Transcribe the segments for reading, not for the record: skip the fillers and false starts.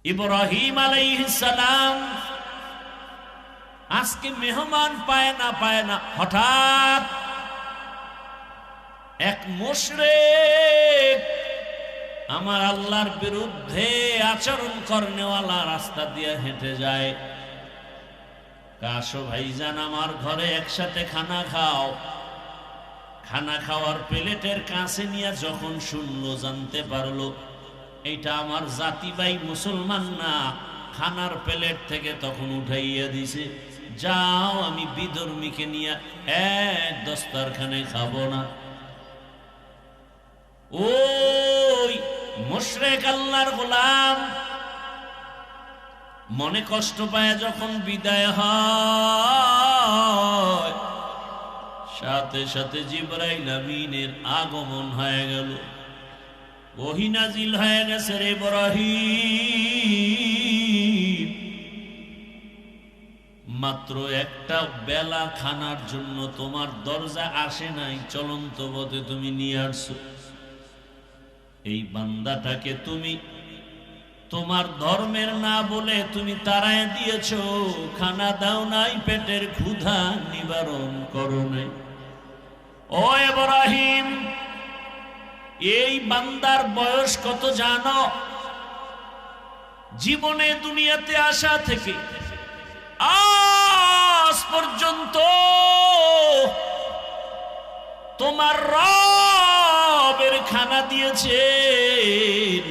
ইব্রাহিম আলাইহিস সালাম আজকে মেহমান পায় না হঠাৎ এক মুশরিক আমার আল্লাহর বিরুদ্ধে আচরণ করনেওয়ালা রাস্তা দিয়ে হেঁটে যায়। কাশো ভাইজান আমার ঘরে একসাথে খানা খাও। খানা খাওয়ার প্লেটের কাছে নিয়ে যখন শুনলো, জানতে পারলো এটা আমার জাতি ভাই মুসলমান না, খানার প্লেট থেকে তখন উঠাইয়া দিছে, যাও আমি বিধর্মীকে নিয়ে এক দস্তরখানে খাবো না। ওই মুশরিক আল্লাহর গোলাম মনে কষ্ট পায় যখন বিদায় হয়, সাথে সাথে জিবরাইল আমিনের আগমন হয়ে গেল, ওহী নাজিল হয়ে গেছে, রে ইব্রাহিম মাত্র একটা বেলা খানার জন্য তোমার দরজা আসে নাই, চলন্ত পথে তুমি নিয়ে আসছো। এই বান্দাটাকে তুমি তোমার ধর্মের না বলে তুমি তাড়ায় দিয়েছো, খানা দাও নাই, পেটের ক্ষুধা নিবারণ করো নাই। ও ইব্রাহিম, এই বান্দার বয়স কত জানো? জীবনে দুনিয়াতে আসা থেকে আজ পর্যন্ত তোমার রবের খানা দিয়েছেন।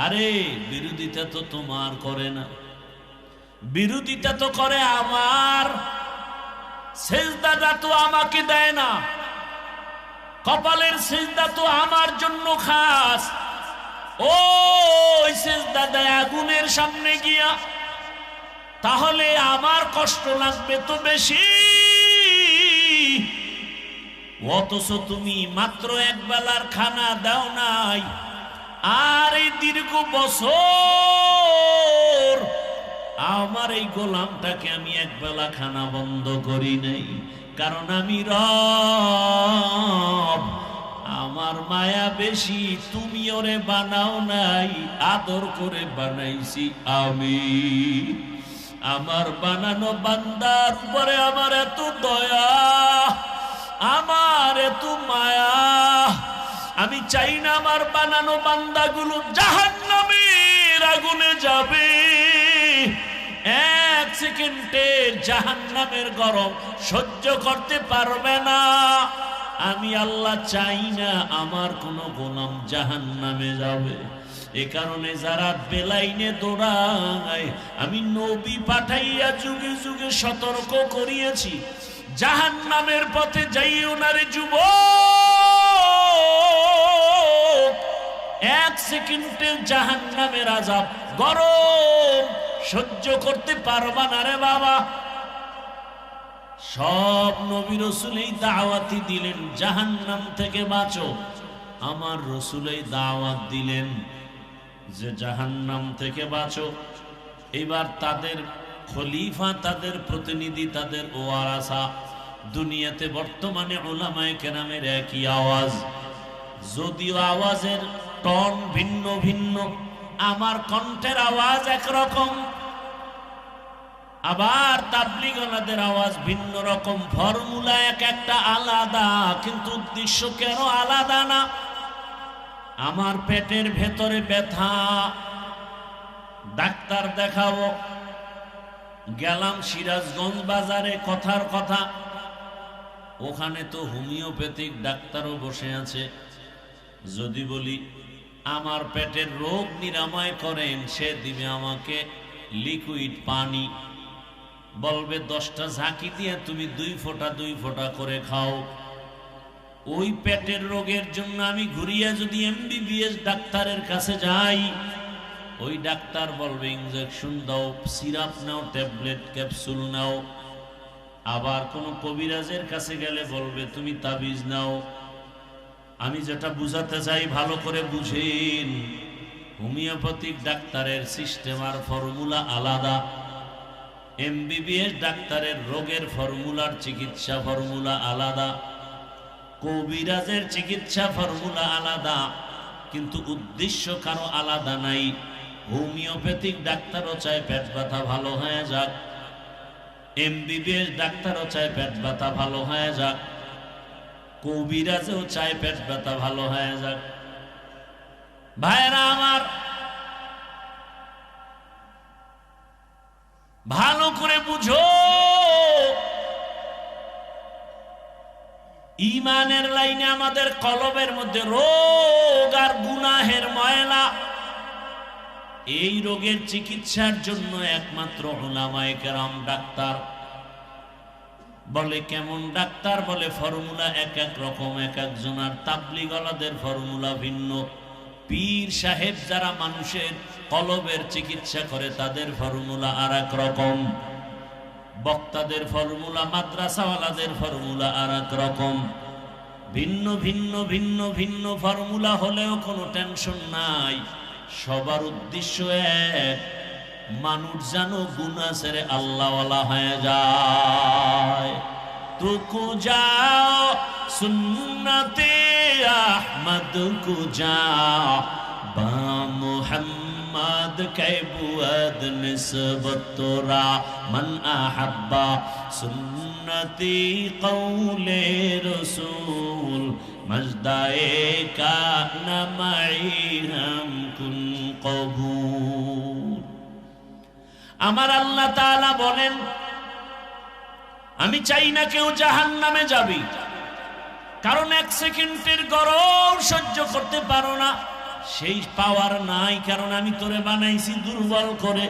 আরে বিরোধিতা তো তোমার করে না, বিরোধিতা তো করে আমার। সেজদাটা তো আমাকে দেয় না, কপালের সেজদা তো আমার জন্য খাস। ওই সেজদা দেয় আগুনের সামনে গিয়া, তাহলে আমার কষ্ট লাগবে তো বেশি। অথচ তুমি মাত্র এক বেলার খানা দাও নাই, আর এই দীর্ঘ বছর আমার এই গোলামটাকে আমি এক বেলা খানা বন্ধ করি নাই, কারণ আমি রব, আমার মায়া বেশি। তুমি ওরে বানাও নাই, আদর করে বানাইছি আমি। আমার বানানো বান্দার উপরে আমার এত দয়া, আমার এত মায়া, আমি চাই না আমার বানানো বান্দাগুলো জাহান্নামের আগুনে যাবে। এক সেকেন্ডের জাহান্নামের গরম সহ্য করতে পারবে না। আমি আল্লাহ চাই না আমার কোন গোলাম জাহান্নামে যাবে। এ কারণে যারা বেলাইনে দৌড়ায়, আমি নবী পাঠাইয়া যুগে যুগে সতর্ক করিয়েছি, জাহান্নামের পথে যাইও না রে যুবক। এক সেকেন্ডে জাহান্নামের আযাব গরম সহ্য করতে পারবা না রে বাবা। সব নবী রাসূল এই দাওয়াতই দিলেন, জাহান্নাম থেকে বাঁচো। আমার রাসূল এই দাওয়াত দিলেন যে জাহান্নাম থেকে বাঁচো। এবার তাদের খলিফা, তাদের প্রতিনিধি, তাদের ওয়ারাসা, দুনিয়াতে বর্তমানে উলামায়ে কেরামের একই আওয়াজ, যদিও আওয়াজের টন ভিন্ন ভিন্ন। আমার কণ্ঠের আওয়াজ একরকম, আবার তাবলীগীদের আওয়াজ ভিন্ন রকম, ফর্মুলা এক একটা আলাদা, কিন্তু উদ্দেশ্য কেন আলাদা না? আমার পেটের ভেতরে ব্যথা, ডাক্তার দেখাবো, গেলাম সিরাজগঞ্জ বাজারে, কথার কথা, ওখানে তো হোমিওপ্যাথিক ডাক্তারও বসে আছে। যদি বলি আমার পেটের রোগ নিরাময় করেন, সে দিবে আমাকে লিকুইড পানি, বলবে 10টা ঝাঁকি দিয়ে তুমি 2 ফোঁটা করে খাও। ওই পেটের রোগের জন্য আমি ঘুরিয়ে যদি এমবিবিএস ডাক্তারের কাছে যাই, ওই ডাক্তার বলবে ইনজেকশন দাও, সিরাপ নাও, ট্যাবলেট ক্যাপসুল নাও। আবার কোন কবিরাজের কাছে গেলে বলবে তুমি তাবিজ নাও। আমি যেটা বুঝাতে চাই ভালো করে বুঝেন, হোমিওপ্যাথিক ডাক্তারের সিস্টেম আর ফর্মুলা আলাদা, এমবিবিএস ডাক্তারের রোগের ফর্মুলার চিকিৎসা ফর্মুলা আলাদা, কবিরাজের চিকিৎসা ফর্মুলা আলাদা, কিন্তু উদ্দেশ্য কারো আলাদা নাই। হোমিওপ্যাথিক ডাক্তারও চায় পেট ব্যথা ভালো হয়ে যাক, এমবিবিএস ডাক্তারও চায় পেট ব্যথা ভালো হয়ে যাক, কবিরাজও চায় পেট ব্যথা ভালো হয়ে যাক। ভাইরা আমার, ভালো করে বুঝো, ঈমানের লাইনে আমাদের কলবের মধ্যে রোগ আর গুনাহের ময়লা, এই রোগের চিকিৎসার জন্য একমাত্র উলামায়ে কেরাম ডাক্তার। বলে কেমন ডাক্তার? বলে ফর্মুলা এক এক রকম, এক একজনের। তাবলীগওয়ালাদের ফর্মুলা ভিন্ন, পীর সাহেব যারা মানুষের কলবের চিকিৎসা করে তাদের ফর্মুলা আর এক রকম, বক্তাদের ফর্মুলা, মাদ্রাসাওয়ালাদের ফর্মুলা আর এক রকম। ভিন্ন ভিন্ন ভিন্ন ভিন্ন ফর্মুলা হলেও কোনো টেনশন নাই, সবার উদ্দেশ্য এক, মানুষ যেন গুনাহ ছেড়ে আল্লাহওয়ালা হয়ে যায়। তুকু যাও সুন্নতে আহমদ কুজা বা মুহাম্মদ কে বুয়াদ নিসবত তোরা মান আহাব্বা সুন্নতি কৌলে রসুল মজদায়ে কানা মাই হাম কুন কবুল। আমার আল্লাহ তাআলা বলেন, আমি চাই না কেউ জাহান্নামে যাবি, কারণ এক সেকেন্ডের গরম সহ্য করতে পারো না, সেই পাওয়ার নাই, কারণ আমি তোরে বানাইছি দুর্বল করে।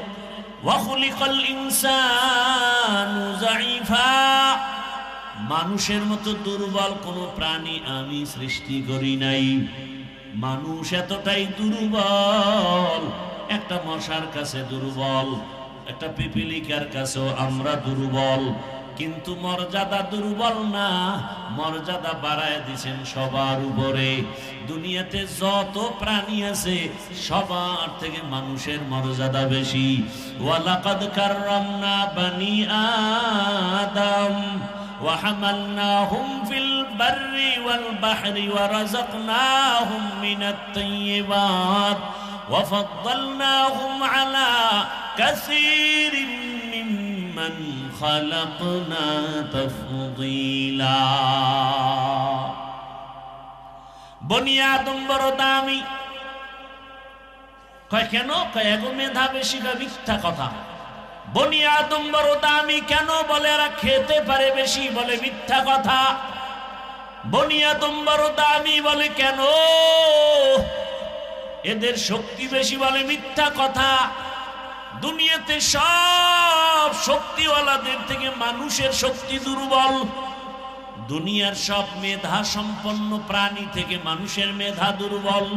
ওয়া খুলিকাল ইনসানু যায়ীফা, মানুষের মতো দুর্বল কোন প্রাণী আমি সৃষ্টি করি নাই। মানুষ এতটাই দুর্বল, একটা মশার কাছে দুর্বল, একটা পিপিলিকার কাছেও আমরা দুর্বল, কিন্তু মর্যাদা দুর্বল না, মর্যাদা বাড়ায় দিয়েছেন সবার উপরে। দুনিয়াতে যত প্রাণী আছে সবার থেকে মানুষের মর্যাদা বেশি। ওয়ালাকাদ কাররামনা বানি আদম ওয়া হামালনাহুম ফিল বাররি ওয়াল বাহরি ওয়া রাযাকনাহুম মিনাত তাইয়্যিবাত ওয়া ফাদ্দালনাহুম আলা কাসীরিন মিম্মান খালাকনা তাফদীলা। বনি আদম বড় দামি। কয় কেন? কয় এগো মেধা বেশি। মিথ্যা কথা। বনি আদম বড় দামি কেন? বলে এরা খেতে পারে বেশি। বলে মিথ্যা কথা। বনি আদম বড় দামি বলে কেন? এদের শক্তি বেশি। বলে মিথ্যা কথা। দুনিয়াতে সব শক্তিওয়ালাদের থেকে মানুষের শক্তি দুর্বল। দুনিয়ার সব মেধা সম্পন্ন প্রাণী থেকে মানুষের মেধা দুর্বল।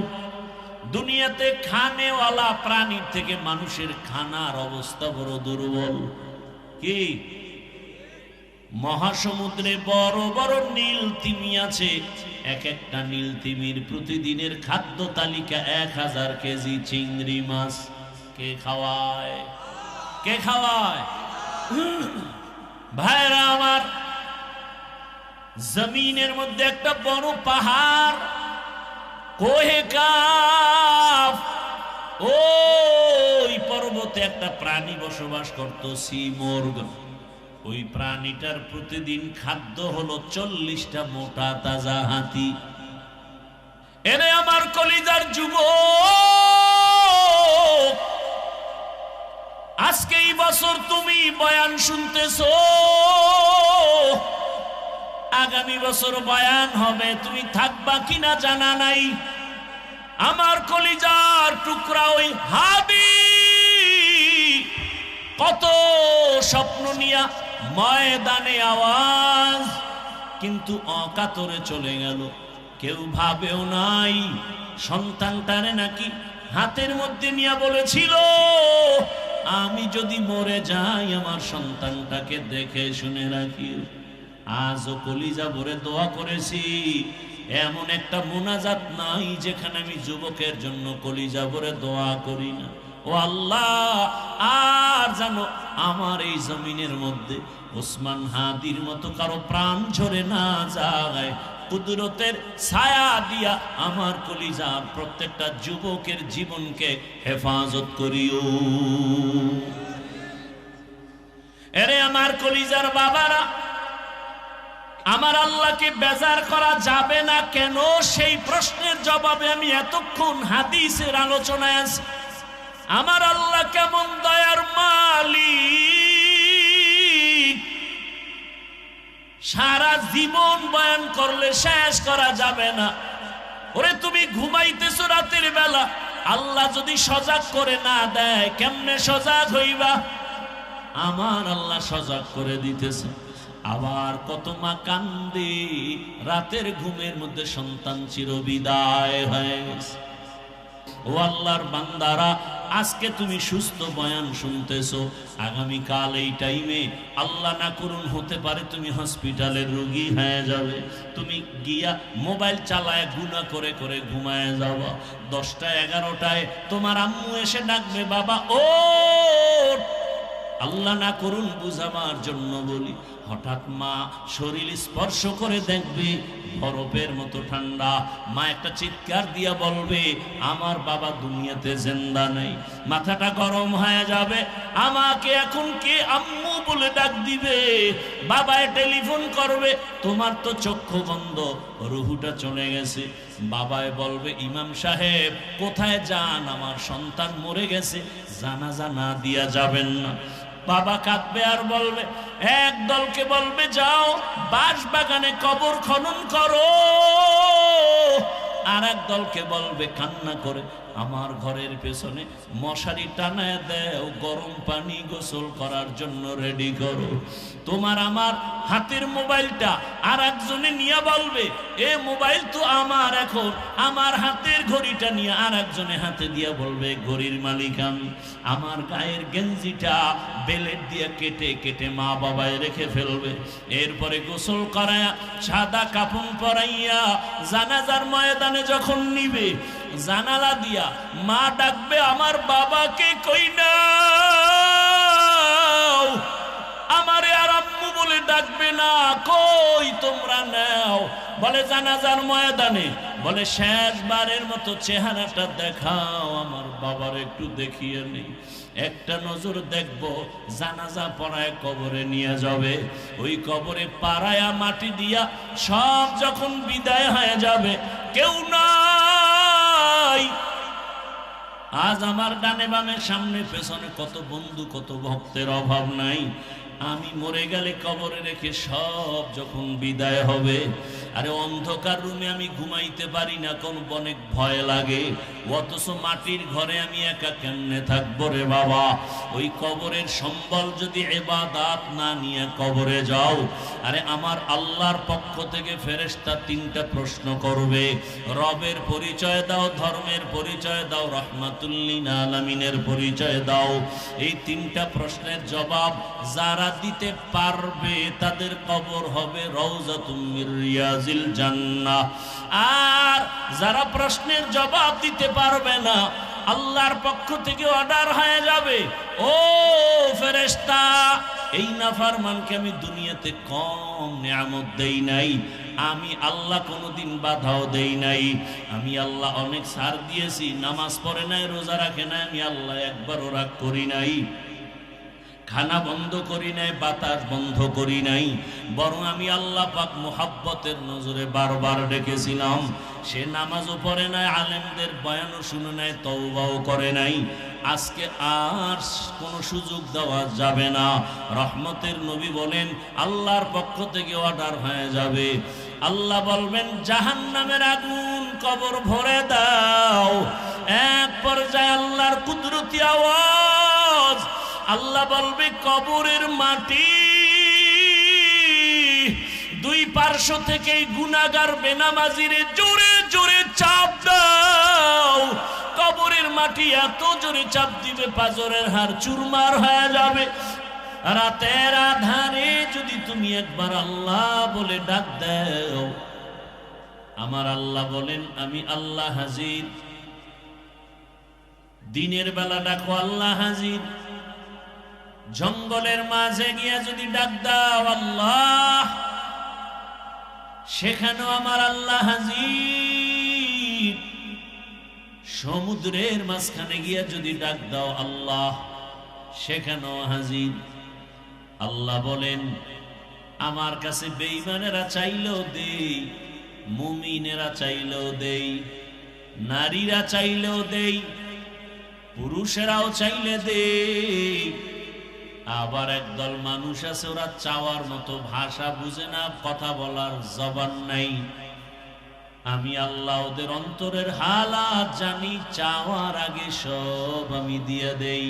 দুনিয়াতে খানেওয়ালা প্রাণীর থেকে মানুষের খানার অবস্থা বড় দুর্বল। কি? মহাসমুদ্রে বড় বড় নীল তিমি আছে। এক একটা নীল তিমির প্রতিদিনের খাদ্য তালিকা 1000 কেজি চিংড়ি মাছ। কে খাওয়ায়? কে খাওয়ায়? ভাইরা আমার, জমিনের মধ্যে একটা বড় পাহাড়, কোহে কাফ, ওই পর্বতে একটা প্রাণী বসবাস করত, সিমর্গ। ওই প্রাণীটার প্রতিদিন খাদ্য হলো 40টা মোটা তাজা হাতি। এরে আমার কলিজার যুবক, আজকে এই বছর তুমি বয়ান শুনতেছো, আগামী বছর বয়ান হবে, তুমি থাকবা কিনা জানা নাই। আমার কলিজার টুকরা ওই হাবি কত স্বপ্ন নিয়া ময়দানে আওয়াজ, কিন্তু অকাতরে চলে গেল। কেউ ভাবেও নাই সন্তানটারে নাকি হাতের মধ্যে নিয়ে বলেছিল, আমি যদি মরে যাই আমার সন্তানটাকে দেখে শুনে রাখি। আজও কলিজা ভরে দোয়া করেছি। এমন একটা মোনাজাত নাই যেখানে আমি যুবকের জন্য কলিজা ভরে দোয়া করি না। ও আল্লাহ, আর জানো আমার এই জমিনের মধ্যে ওসমান হাদির মতো কারো প্রাণ ঝরে না যায়, কুদরতের ছায়া দিয়া আমার কলিজার প্রত্যেকটা যুবকের জীবনকে হেফাজত করিও। এরে আমার কলিজার বাবারা, আমার আল্লাহকে বেজার করা যাবে না কেন, সেই প্রশ্নের জবাবে আমি এতক্ষণ হাদিসের আলোচনায় আছি। আমার আল্লাহ কেমন দয়ার মালিক, সারা জীবন বয়ান করলে শেষ করা যাবে না। ওরে তুমি ঘুমাইতেছো রাতের বেলা, আল্লাহ যদি সজাগ করে না দেয় কেমনে সজাগ হইবা? আমার আল্লাহ সজাগ করে দিতেছে। আবার কত মা কান্দে, রাতের ঘুমের মধ্যে সন্তান চিরবিদায় হয়ে গেছে। ও আল্লাহর বান্দারা, আজকে তুমি সুস্থ বয়ান শুনতেছো, আগামীকাল এই টাইমে আল্লাহ না করুন হতে পারে তুমি হসপিটালের রোগী হয়ে যাবে। তুমি গিয়া মোবাইল চালায় গুনাহ করে করে ঘুমায় যাবা। 10টা 11টায় তোমার আম্মু এসে ডাকবে, বাবা ও আল্লাহ না করুন বুঝাবার জন্য বলি, হঠাৎ মা শরীর স্পর্শ করে দেখবে বরফের মতো ঠান্ডা। মা একটা চিৎকার দিয়া বলবে, আমার বাবা দুনিয়াতে জিন্দা নেই। মাথাটা গরম হয়ে যাবে, আমাকে এখন কে আম্মু বলে ডাক দিবে, বাবায় টেলিফোন করবে, তোমার তো চক্ষু বন্ধ, রুহুটা চলে গেছে। বাবায় বলবে, ইমাম সাহেব কোথায় যান, আমার সন্তান মরে গেছে, জানাজা না দিয়া যাবেন না। বাবা কাঁদবে আর বলবে, এক দলকে বলবে যাও বাঁশ বাগানে কবর খনন করো, আর এক দলকে বলবে কান্না করে আমার ঘরের পেছনে মশারি টানায় দেও, গরম পানি গোসল করার জন্য রেডি করো। তোমার আমার হাতের মোবাইলটা আর একজনে নিয়ে বলবে, এ মোবাইল তো আমার, এখন আমার হাতের ঘড়িটা নিয়ে আর একজনে হাতে দিয়ে বলবে, ঘড়ির মালিক আমি। আমার গায়ের গেঞ্জিটা বেলেট দিয়ে কেটে কেটে মা বাবায় রেখে ফেলবে। এরপরে গোসল করায়া সাদা কাফন পরাইয়া জানাজার ময়দানে যখন নিবে, জানালা দিয়া মা ডাকবে, আমার বাবাকে কই নাও, আমারে আর আম্মু বলে ডাকবে না, কই তোমরা নাও। বলে জানাজার ময়দানে, বলে শেষবারের মতো চেহারাটা দেখাও, আমার বাবার একটু দেখিয়ে নেই, একটা নজর দেখবো। জানাজা পড়ায় কবরে নিয়ে যাবে, ওই কবরে পাড়ায়া মাটি দিয়া সব যখন বিদায় হয়ে যাবে, কেউ নাই। আজ আমার ডানে বামে সামনে পেছনে কত বন্ধু কত ভক্তের অভাব নাই। আমি মরে গেলে কবরে রেখে সব যখন বিদায় হবে, আরে অন্ধকার রুমে আমি ঘুমাইতে পারি না, কোন অনেক ভয় লাগে, অথচ মাটির ঘরে আমি একা কেমনে থাকবো রে বাবা। ওই কবরের সম্বল যদি ইবাদত না নিয়ে কবরে যাও, আরে আমার আল্লাহর পক্ষ থেকে ফেরেশতা 3টা প্রশ্ন করবে, রবের পরিচয় দাও, ধর্মের পরিচয় দাও, রাহমাতুল লিল আলামিনের পরিচয় দাও। এই 3টা প্রশ্নের জবাব যারা দিতে পারবে তাদের কবর হবে রওজাতুম মির রিয়াজিল জান্নাহ। আর যারা প্রশ্নের জবাব দিতে পারবে না, আল্লাহর পক্ষ থেকে অর্ডার হয়ে যাবে, ও ফেরেশতা এই নাফরমানকে আমি দুনিয়াতে কম নিয়ামত দেই নাই, আমি আল্লাহ কোনোদিন বাধাও দেই নাই, আমি আল্লাহ অনেক ছাড় দিয়েছি, নামাজ পড়ে নাই, রোজা রাখে নাই, আমি আল্লাহ একবারও রাগ করি নাই, খানা বন্ধ করি নাই, বাতাস বন্ধ করি নাই, বরং আমি আল্লাহ পাক মুহাব্বতের নজরে বারবার ডেকেছিলাম। সে নামাজও পড়ে নাই, আলেমদের বয়ানও শুনে নাই, তওবাও করে নাই। আজকে আর কোনো সুযোগ দেওয়া যাবে না। রহমতের নবী বলেন আল্লাহর পক্ষ থেকে অর্ডার হয়ে যাবে, আল্লাহ বলবেন জাহান্নামের আগুন কবর ভরে দাও। এক পর্যায়ে আল্লাহর কুদরতি আওয়াজ, আল্লাহ বলবে কবরের মাটি দুই পার্শ্ব থেকে গুনাহগার বেনামাজিরে জোরে জোরে চাপ দাও। কবরের মাটি এত জোরে চাপ দিবে পাজরের হাড় চুরমার হয়ে যাবে। রাতের আধারে যদি তুমি একবার আল্লাহ বলে ডাক দাও, আমার আল্লাহ বলেন আমি আল্লাহ হাজির। দিনের বেলা ডাকো আল্লাহ হাজির, জঙ্গলের মাঝে গিয়া যদি ডাক দাও আল্লাহ, সেখানেও আমার আল্লাহ হাজির। সমুদ্রের মাঝখানে গিয়া যদি ডাক দাও আল্লাহ, সেখানেও হাজির। আল্লাহ বলেন, আমার কাছে বেঈমানেরা চাইলেও দেই, মুমিনেরা চাইলেও দেই, নারীরা চাইলেও দেই, পুরুষেরাও চাইলে দেই। আবার একদল মানুষ আছে, ওরা চাওয়ার মতো ভাষা বুঝে না, কথা বলার জবান নাই। আমি আল্লাহ ওদের অন্তরের হালাত জানি, চাওয়ার আগে সব আমি দিয়ে দেই।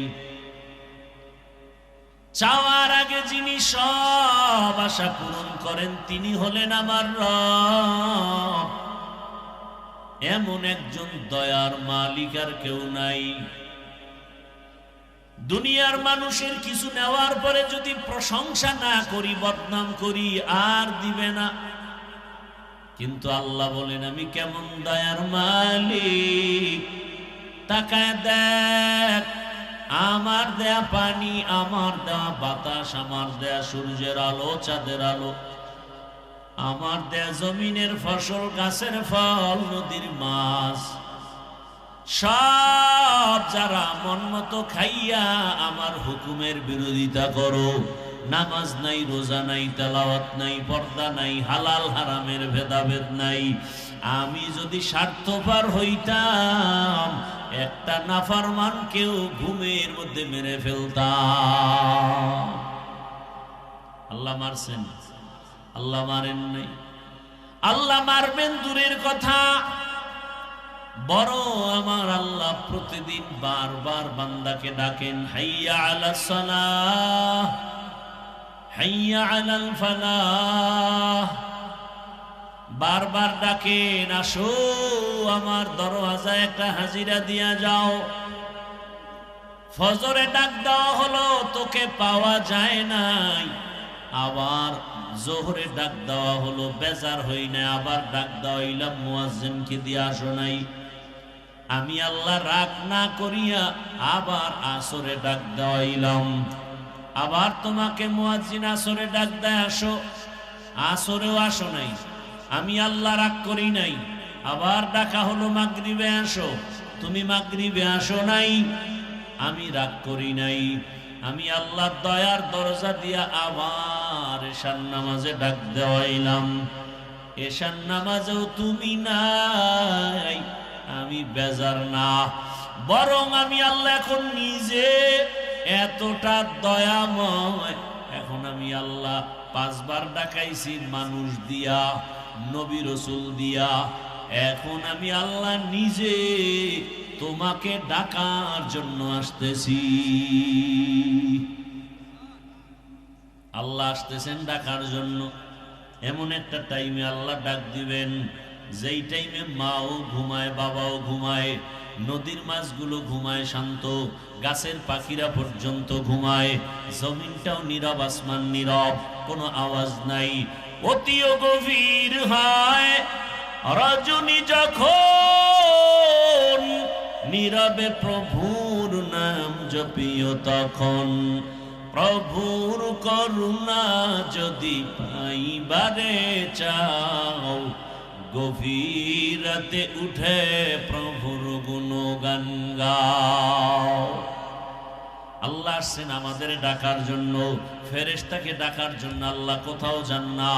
চাওয়ার আগে যিনি সব আশা পূরণ করেন, তিনি হলেন আমার রব। এমন একজন দয়ার মালিক আর কেউ নাই। দুনিয়ার মানুষের কিছু নেওয়ার পরে যদি প্রশংসা না করি, বদনাম করি, আর দিবে না। কিন্তু আল্লাহ বলেন, আমি কেমন দয়ার মালিক, তাকায় দেখ, আমার দেয়া পানি, আমার দেয়া বাতাস, আমার দেয়া সূর্যের আলো, চাঁদের আলো, আমার দেয়া জমিনের ফসল, গাছের ফল, নদীর মাছ, সব যারা মন মতো খাইয়া আমার হুকুমের বিরোধিতা করো, নামাজ নাই, রোজা নাই, তেলাওয়াত নাই, পর্দা নাই, হালাল হারামের ভেদাভেদ নাই, আমি যদি স্বার্থপর হইতাম, একটা নাফরমানকেও ঘুমের মধ্যে মেরে ফেলতাম। আল্লাহ মারছেন? আল্লাহ মারেন নাই। আল্লাহ মারবেন দূরের কথা, বড় আমার আল্লাহ প্রতিদিন বারবার বান্দাকে ডাকেন, হাইয়া আলাস সালাহ, হাইয়া আলাল ফালাহ। বারবার ডাকেন, আসো আমার দরওয়াজায় একটা হাজিরা দিয়া যাও। ফজরে ডাক দেওয়া হলো, তোকে পাওয়া যায় নাই। আবার জোহরে ডাক দেওয়া হলো, বেজার হই না, আবার ডাক দেওয়া হইলাম, মুয়াজ্জিনকে দিয়ে আসো নাই। আমি আল্লাহ রাগ না করিয়া আবার আসরে ডাক দেওয়াইলাম, আবার তোমাকে মুয়াজ্জিন আসরে ডাক দেয়, আসো, আসরেও আসো নাই। আমি আল্লাহ রাগ করি নাই, আবার ডাকা হলো মাগরিবে আসো, তুমি মাগরিবে আসো নাই। আমি রাগ করি নাই, আমি আল্লাহর দয়ার দরজা দিয়া আবার এশার নামাজে ডাক দেওয়াইলাম, এশার নামাজেও তুমি নাই। আমি বেজার না, বরং আমি আল্লাহ এখন নিজে এতটা দয়াময়, এখন আমি আল্লাহ 5 বার ডাকাইছি মানুষ দিয়া, নবী রাসূল দিয়া, এখন আমি আল্লাহ নিজে তোমাকে ডাকার জন্য আসতেছি। আল্লাহ আসতেছেন ডাকার জন্য। এমন একটা টাইমে আল্লাহ ডাক দিবেন, যেই টাইমে মাও ঘুমায়, বাবাও ঘুমায়, নদীর মাছগুলো ঘুমায় শান্ত, গাছের পাখিরা পর্যন্ত ঘুমায়, জমিনটাও নীরব, আসমান নীরব, কোনো আওয়াজ নাই। অতিও গভীর হয় রজনী যখন, নীরবে প্রভুর নাম জপিও তখন। প্রভুর করুণা যদি পাইবারে চাও, গভীর রাতে উঠে প্রভুর গুণগান গাও। আল্লাহ আসছেন আমাদের ডাকার জন্য, ফেরেশতাকে ডাকার জন্য আল্লাহ কোথাও যান না,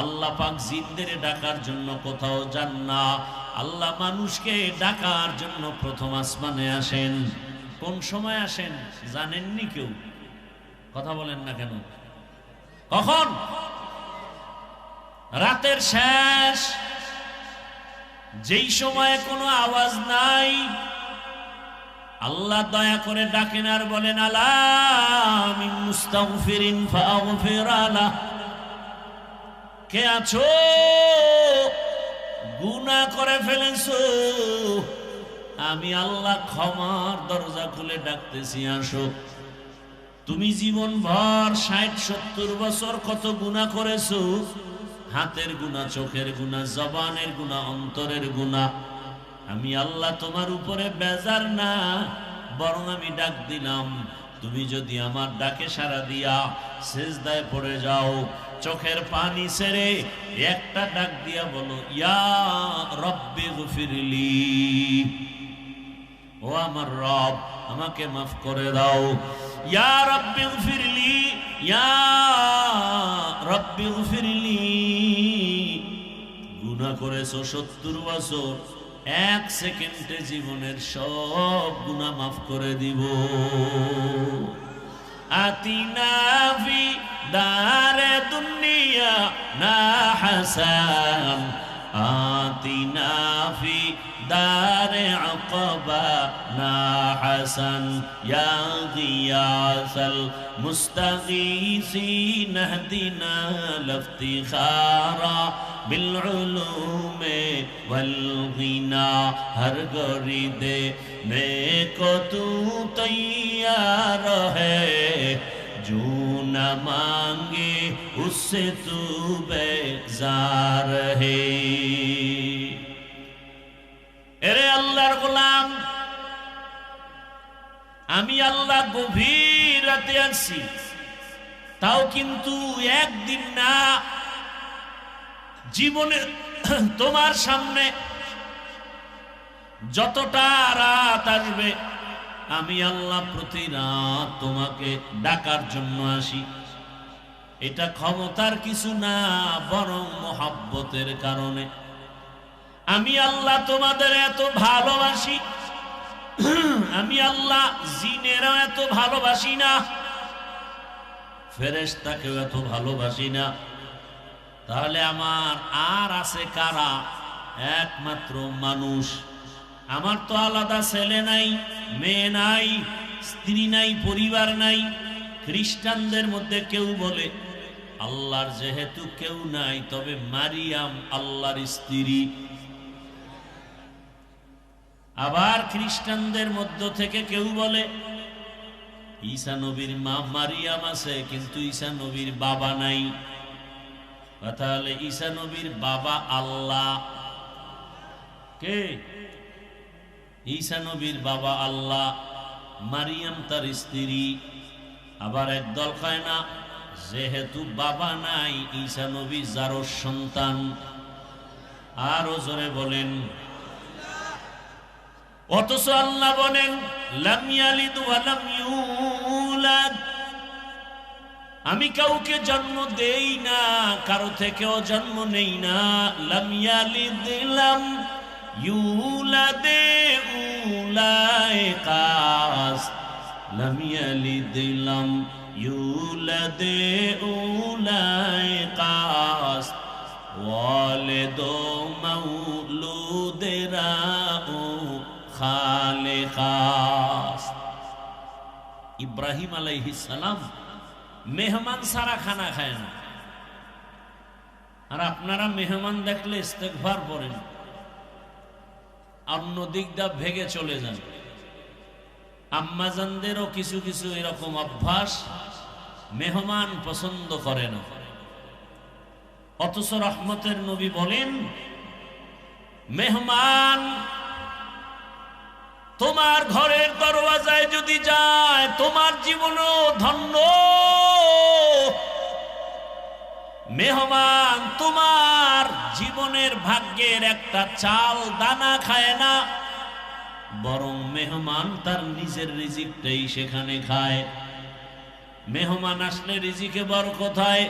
আল্লাহ পাক জিনদের ডাকার জন্য কোথাও যান না। আল্লাহ মানুষকে ডাকার জন্য প্রথম আসমানে আসেন। কোন সময় আসেন জানেননি কেউ? কথা বলেন না কেন? কখন? রাতের শেষ, যেই সময়ে কোনো আওয়াজ নাই, আল্লাহ দয়া করে ডাকেন আর বলেন, আলা মিন মুস্তাগফিরিন ফাগফির আলা। কে আছো? গুনাহ করে ফেলেছো, আমি আল্লাহ ক্ষমার দরজা খুলে ডাকতেছি, আসো। তুমি জীবন ভর 60-70 বছর কত গুনাহ করেছো, হাতের গুনাহ, চোখের গুনাহ, জবানের গুনাহ, অন্তরের গুনাহ। আমি আল্লাহ তোমার উপরে বেজার না, বরং আমি ডাক দিলাম, তুমি যদি আমার ডাকে সাড়া দিয়া সিজদায় পড়ে যাও, চোখের পানি ছেড়ে একটা ডাক দিয়া বলো, ইয়া রব্বি গফিরলি, ও আমার রব আমাকে মাফ করে দাও। ইয়া রব্বি গফিরলি, ইয়া রব্বি গফিরলি। গুনাহ করেছো 70 বছর, 1 সেকেন্ডে জীবনের সব গুনাহ মাফ করে দিব। আতিনা ফি দারে দুনিয়া না হাসান, আতিনা ফি দারে আকাবা না হাসান, ইয়া গিয়াসাল মুস্তাগীসিন ইহদিনা লিফতিখারা বিল উলুমে ওয়াল গিনা। হর গরি দে মে কো তু তৈয়ার হ্যায়, जो न मांगे उससे तू बेजार है। এরে আল্লাহর গোলাম, আমি আল্লাহ গভীর রাতে আছি, তাও কিন্তু একদিন না, জীবনে তোমার সামনে যতটা রাত আসবে আমি আল্লাহ প্রতি রাত তোমাকে ডাকার জন্য আসি। এটা ক্ষমতার কিছু না, বরং মহব্বতের কারণে। আমি আল্লাহ তোমাদের এত ভালোবাসি, আমি আল্লাহ জিনেরা এত ভালোবাসি না, ফেরেশতাকেও এত ভালোবাসি না। তাহলে আমার আর আছে কারা? একমাত্র মানুষ। আমার তো আলাদা ছেলে নাই, মেয়ে নাই, স্ত্রী নাই, পরিবার নাই। খ্রিস্টানদের মধ্যে কেউ বলে আল্লাহর যেহেতু কেউ নাই, তবে মারিয়াম আল্লাহর স্ত্রী। আবার খ্রিস্টানদের মধ্য থেকে কেউ বলে ঈসা নবীর মা মারিয়াম আছে, কিন্তু ঈসা নবীর বাবা নাই। তাহলে ঈসা নবীর বাবা আল্লাহ কে? ঈসা নবীর বাবা আল্লাহ, মারিয়াম তার স্ত্রী। আবার একদল কয় না, যেহেতু বাবা নাই ঈসা নবী যার সন্তান। আরো জোরে বলেন। অথচ আল্লাহ বলেন লাম ইয়ালিদ ওয়া লাম ইউলাদ, আমি কাউকে জন্ম দেই না, কারো থেকেও জন্ম নেই না। লাম ইয়ালিদ লাম ইউলাদে উলাইকাস, লাম ইয়ালিদ লাম ইউলাদে উলাইকাস, ওয়ালিদু মাউলুদেরাউ খালিকাস। ইব্রাহিম আলাইহিস সালাম মেহমান সারা খানা খায় না, আর আপনারা মেহমান দেখলে ইস্তেগফার পড়েন, অন্য দিক দা ভেগে চলে যান। আম্মাজানদেরও কিছু কিছু এরকম অভ্যাস, মেহমান পছন্দ করে না। অথচ রহমতের নবী বলেন মেহমান তোমার ঘরের দরওয়াজায় যদি যায়, তোমার জীবনও ধন্য। মেহমান তোমার জীবনের ভাগ্যের একটা চাল দানা খায় না, বরং মেহমান তার নিজের রিজিকটাই সেখানে খায়। মেহমান আসলে রিজিকে বরকত হয়,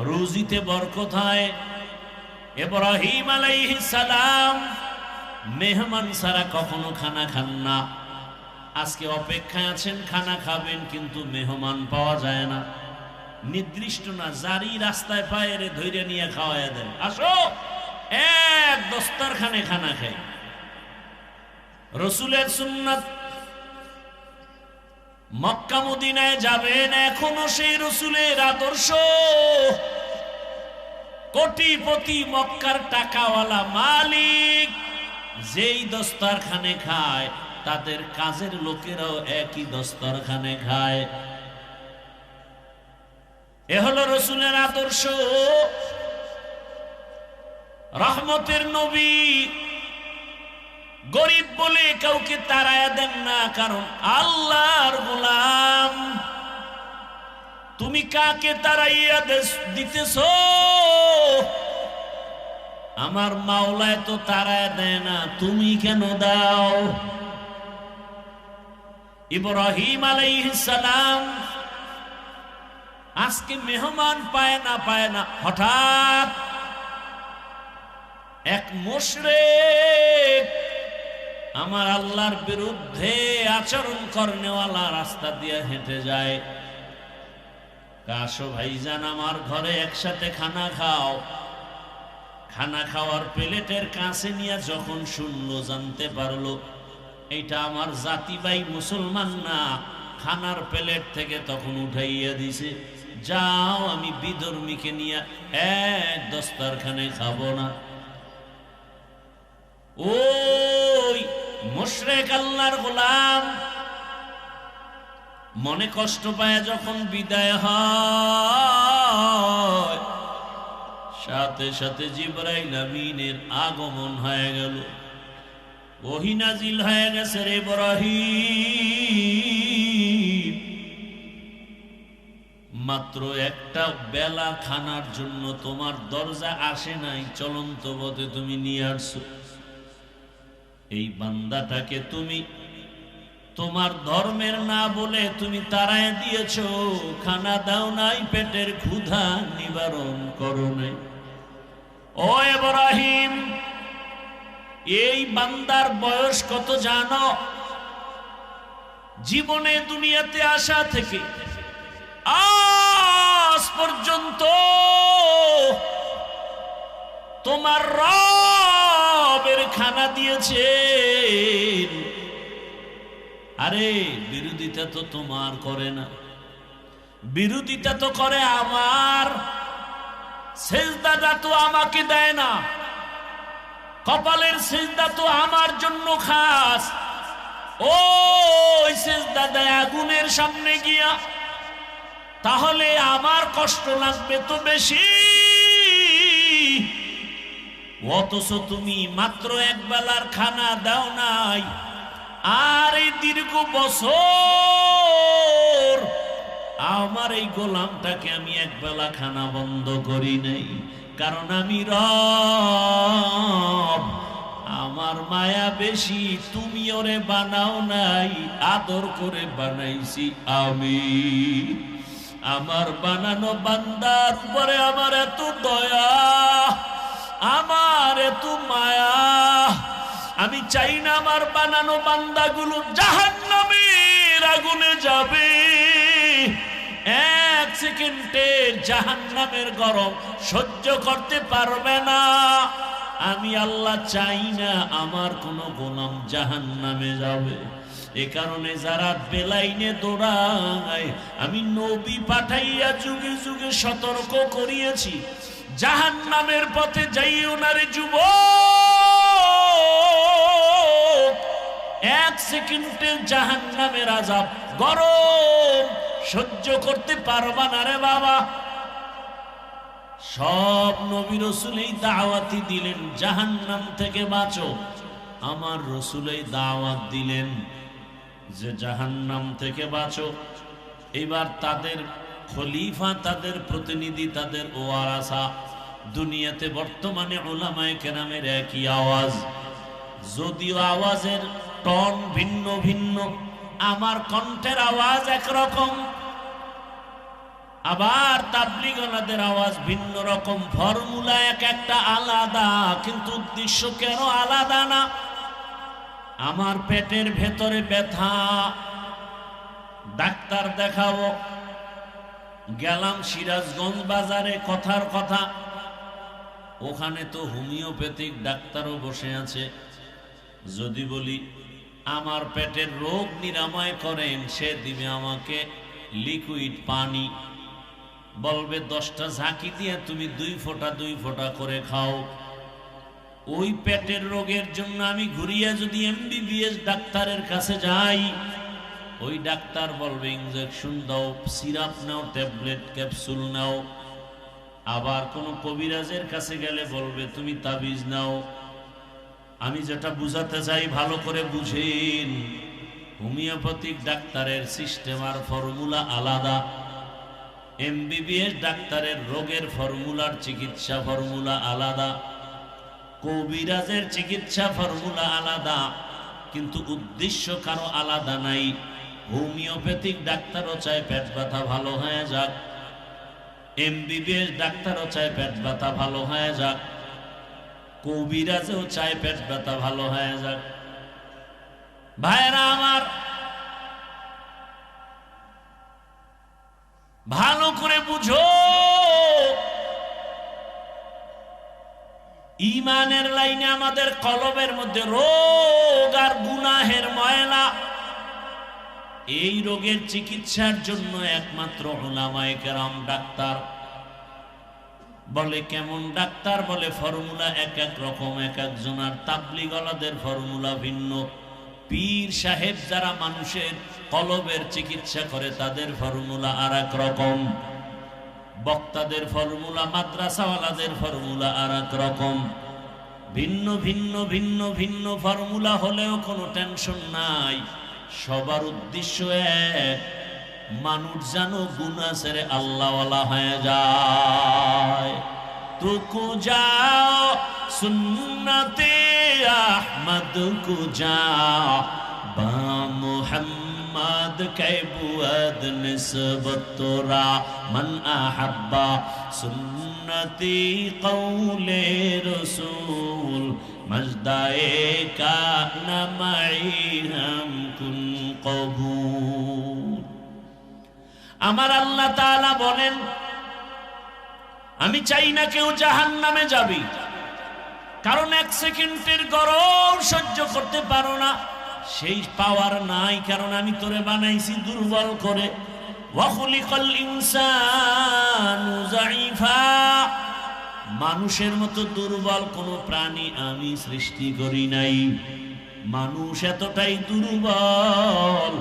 রুজিতে বরকত হয়। ইব্রাহিম আলাইহিস সালাম মেহমান ছাড়া কখনো খানা খান না। আজকে অপেক্ষায় আছেন, খানা খাবেন, কিন্তু মেহমান পাওয়া যায় না। নির্দিষ্ট না, জারি রাস্তায় পায়ের ধৈর্য নিয়ে খাওয়ায় দেন, আসো এক দস্তরখানে খানা খাই। রসুলের সুন্নাত, মক্কা মদিনায় যাবেন, এখনো সেই রসুলের আদর্শ। কোটিপতি মক্কার টাকাওয়ালা মালিক যেই দস্তরখানে খায়, তাদের কাজের লোকেরাও একই দস্তরখানে খায়। এ হলো রসুলের আদর্শ। রহমতের নবী গরিব বলে কাউকে তাড়ায়া দেন না, কারণ আল্লাহর গোলাম। কাকে তাড়াইয়া দিতেছ? আমার মাওলায় তো তাড়ায় দেয় না, তুমি কেন দাও? ইব্রাহিম আলাইহিস সালাম আজকে মেহমান পায় না, হঠাৎ এক মুশরিক আমার আল্লাহর বিরুদ্ধে আচরণ করনেওয়ালা রাস্তা দিয়ে হেঁটে যায়। আসো ভাইজান, আমার ঘরে একসাথে খানা খাও। খানা খাওয়ার প্লেটের কাছে নিয়ে যখন শুনলো, জানতে পারলো এটা আমার জাতি ভাই মুসলমান না, খানার প্লেট থেকে তখন উঠাইয়া দিছে, যাও আমি বিধর্মীকে নিয়ে এক দস্তরখানে খাবো না। ওই মুশরিক আল্লাহর গোলাম মনে কষ্ট পায় যখন বিদায় হয়, সাথে সাথে জিবরাইল আমিনের আগমন হয়ে গেল, ওহী নাজিল হয়ে গেছে, রে ইব্রাহিম মাত্র একটা বেলা খানার জন্য তোমার দরজা আসে নাই, চলন্ত পথে তুমি নিয়ে আসছো। এই বান্দাটাকে তুমি তোমার ধর্মের না বলে তুমি তাড়ায় দিয়েছো, খানা দাও নাই, পেটের ক্ষুধা নিবারণ করো নাই। ও ইব্রাহিম, এই বান্দার বয়স কত জানো? জীবনে দুনিয়াতে আসা থেকে আজ পর্যন্ত তোমার রবের খানা দিয়েছেন। আরে বিরোধিতা তো তোমার করে না, বিরোধিতা তো করে আমার। সেজদাটা তো আমাকে দেয় না, কপালের সেজদা তো আমার জন্য খাস। ওই সেজদা দেয় আগুনের সামনে গিয়া, তাহলে আমার কষ্ট লাগবে তো বেশি। অথচ তুমি মাত্র এক বেলার খানা দাও নাই, আর এই দীর্ঘ বছর আমার এই গোলামটাকে আমি এক বেলা খানা বন্ধ করি নাই, কারণ আমি রব, আমার মায়া বেশি। তুমি ওরে বানাও নাই, আদর করে বানাইছি আমি। আমার বানানো বান্দার উপরে আমার এত দয়া, আমার এত মায়া, আমি চাই না আমার বানানো বান্দাগুলো জাহান্নামের আগুনে যাবে। এক সেকেন্ডে জাহান্নামের গরম সহ্য করতে পারবে না। আমি আল্লাহ চাই না আমার কোন গোলাম জাহান্নামে যাবে। এ কারণে যারা বেলাইনে দৌড়ায়, আমি নবী পাঠাইয়া যুগে যুগে সতর্ক করিয়েছি, জাহান্নামের পথে যাইও না রে যুবক। এক সেকেন্ডে জাহান্নামের আযাব গরম সহ্য করতে পারবা না রে বাবা। সব নবী রাসূল এই দাওয়াতই দিলেন, জাহান্নাম থেকে বাঁচো। আমার রাসূল এই দাওয়াত দিলেন যে জাহান্নাম থেকে বাঁচো। এবার তাদের খলিফা, তাদের প্রতিনিধি, তাদের ওয়ারাসা, দুনিয়াতে বর্তমানে উলামায়ে কেরামের একই আওয়াজ, যদিও আওয়াজের টন ভিন্ন ভিন্ন, আমার কণ্ঠের আওয়াজ একরকম, আবার তাবলীগীদের আওয়াজ ভিন্ন রকম, ফর্মুলা এক একটা আলাদা, কিন্তু উদ্দেশ্য কেন আলাদা না? আমার পেটের ভেতরে ব্যথা, ডাক্তার দেখাবো। গেলাম সিরাজগঞ্জ বাজারে, কথার কথা, ওখানে তো হোমিওপ্যাথিক ডাক্তারও বসে আছে। যদি বলি আমার পেটের রোগ নিরাময় করেন, সে দিবে আমাকে লিকুইড পানি, বলবে 10টা ঝাঁকি দিয়ে তুমি 2 ফোঁটা করে খাও। ওই পেটের রোগের জন্য আমি ঘুরিয়ে যদি এমবিবিএস ডাক্তারের কাছে যাই, ওই ডাক্তার বলবে ইনজেকশন দাও, সিরাপ নাও, ট্যাবলেট ক্যাপসুল নাও। আবার কোন কবিরাজের কাছে গেলে বলবে তুমি তাবিজ নাও। আমি যেটা বুঝাতে চাই ভালো করে বুঝেন, হোমিওপ্যাথিক ডাক্তারের সিস্টেম আর ফর্মুলা আলাদা। এমবিবিএস ডাক্তারের রোগের ফর্মুলার চিকিৎসা ফর্মুলা আলাদা, কবিরাজের চিকিৎসা ফর্মুলা আলাদা, কিন্তু উদ্দেশ্য কারো আলাদা নাই। হোমিওপ্যাথিক ডাক্তারও চায় পেট ব্যথা ভালো হয়ে যাক, এমবিবিএস ডাক্তারও চায় পেট ব্যথা ভালো হয়ে যাক, কবিরাজও চায় পেট ব্যথা ভালো হয়ে যাক। ভাইরা আমার, ভালো করে বুঝো, ঈমানের লাইনে আমাদের কলবের মধ্যে রোগ আর গুনাহের ময়লা, এই রোগের চিকিৎসার জন্য একমাত্র উলামায়ে কেরাম ডাক্তার। বলে কেমন ডাক্তার? বলে ফর্মুলা এক এক রকম, এক একজনের। তাবলীগওয়ালাদের ফর্মুলা ভিন্ন, পীর সাহেব যারা মানুষের কলবের চিকিৎসা করে তাদের ফর্মুলা আর এক রকম, বক্তাদের ফর্মুলা, মাদ্রাসাওয়ালাদের ফর্মুলা আর এক রকম। ভিন্ন ভিন্ন ভিন্ন ভিন্ন ফর্মুলা হলেও কোনো টেনশন নাই, সবার উদ্দেশ্য এক, মানুষ যেন গুনাহ ছেড়ে আল্লাহওয়ালা হয়ে যায়। তুকু যাও সুন্নতে আহমদ কুজা বা মুহাম্মদ কে বুয়াদ নিসবত তোরা মান আহাব্বা সুন্নতি কৌলে রসুল মজদায়ে কানা মাই হাম কুন কবুল। আমার আল্লাহ তাআলা বলেন, আমি চাই না কেউ জাহান্নামে যাবি, কারণ এক সেকেন্ডের গরম সহ্য করতে পারো না, সেই পাওয়ার নাই, কারণ আমি তোরে বানাইছি দুর্বল করে। ওয়া খুলিকাল ইনসানু যায়ীফা, মানুষের মতো দুর্বল কোন প্রাণী আমি সৃষ্টি করি নাই। মানুষ এতটাই দুর্বল,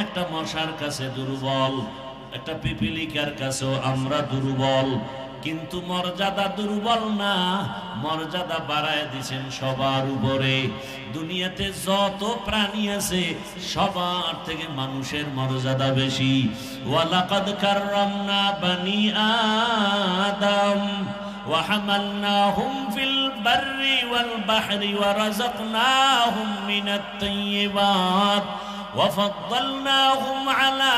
একটা মশার কাছে দুর্বল, একটা পিপিলিকার কাছেও আমরা দুর্বল, কিন্তু মর্যাদা দুর্বল না, মর্যাদা বাড়ায় দিয়েছেন সবার উপরে। দুনিয়াতে যত প্রাণী আছে সবার থেকে মানুষের মর্যাদা বেশি। ওয়ালাকাদ কাররামনা বানি আদম ওয়া হামালনাহুম ফিল বাররি ওয়াল বাহরি ওয়া রাযাকনাহুম মিনাত তাইয়্যিবাত ওয়া ফাদ্দালনাহুম আলা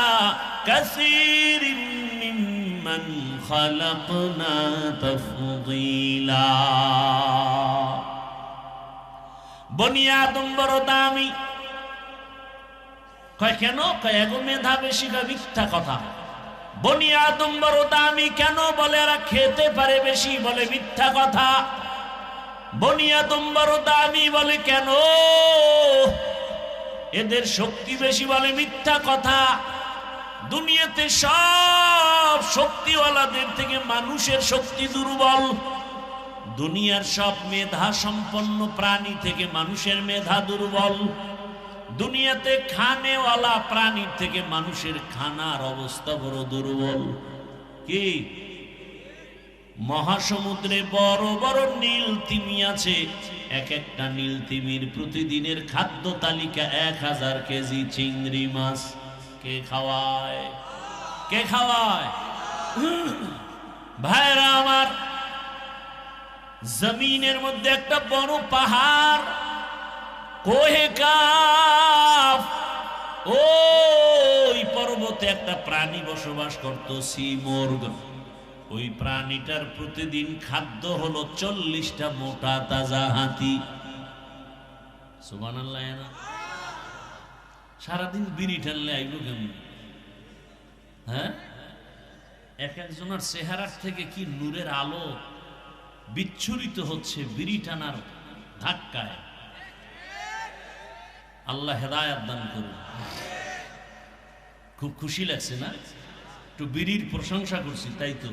কাসীরিন মিম্মান খালাকনা তাফদীলা। বনি আদম বড় দামি। কয় কেন? কয় এগো মেধা বেশি। কয় মিথ্যা কথা। বনি আদম বড় দামি কেন? বলে এরা খেতে পারে বেশি। বলে মিথ্যা কথা। বনি আদম বড় দামি বলে কেন? এদের শক্তি বেশি। বলে মিথ্যা কথা। দুনিয়াতে সব শক্তিওয়ালাদের থেকে মানুষের শক্তি দুর্বল। দুনিয়ার সব মেধা সম্পন্ন প্রাণী থেকে মানুষের মেধা দুর্বল। দুনিয়াতে খানেওয়ালা প্রাণীর থেকে মানুষের খানার অবস্থা বড় দুর্বল। কি? মহাসমুদ্রে বড় বড় নীল তিমি আছে, এক একটা নীল তিমির প্রতিদিনের খাদ্য তালিকা 1000 কেজি চিংড়ি মাছ। কে খাওয়ায়? কে খাওয়ায়? ভাইরা আমার, জমিনের মধ্যে একটা বড় পাহাড়, কোহে কাফ, ওই পর্বতে একটা প্রাণী বসবাস করত, সিমর্গ। ওই প্রাণীটার প্রতিদিন খাদ্য হলো 40টা মোটা তাজা হাতি। সুবহানাল্লাহ। সারাদিন বিড়ি টানলে আইব কেমন? হ্যাঁ, এক একজনের চেহারার থেকে কি নূরের আলো বিচ্ছুরিত হচ্ছে বিড়ি টানার ধাক্কায়। আল্লাহ হেদায়েত দান করুন। খুব খুশি লাগছে না? একটু বিড়ির প্রশংসা করছি, তাই তো?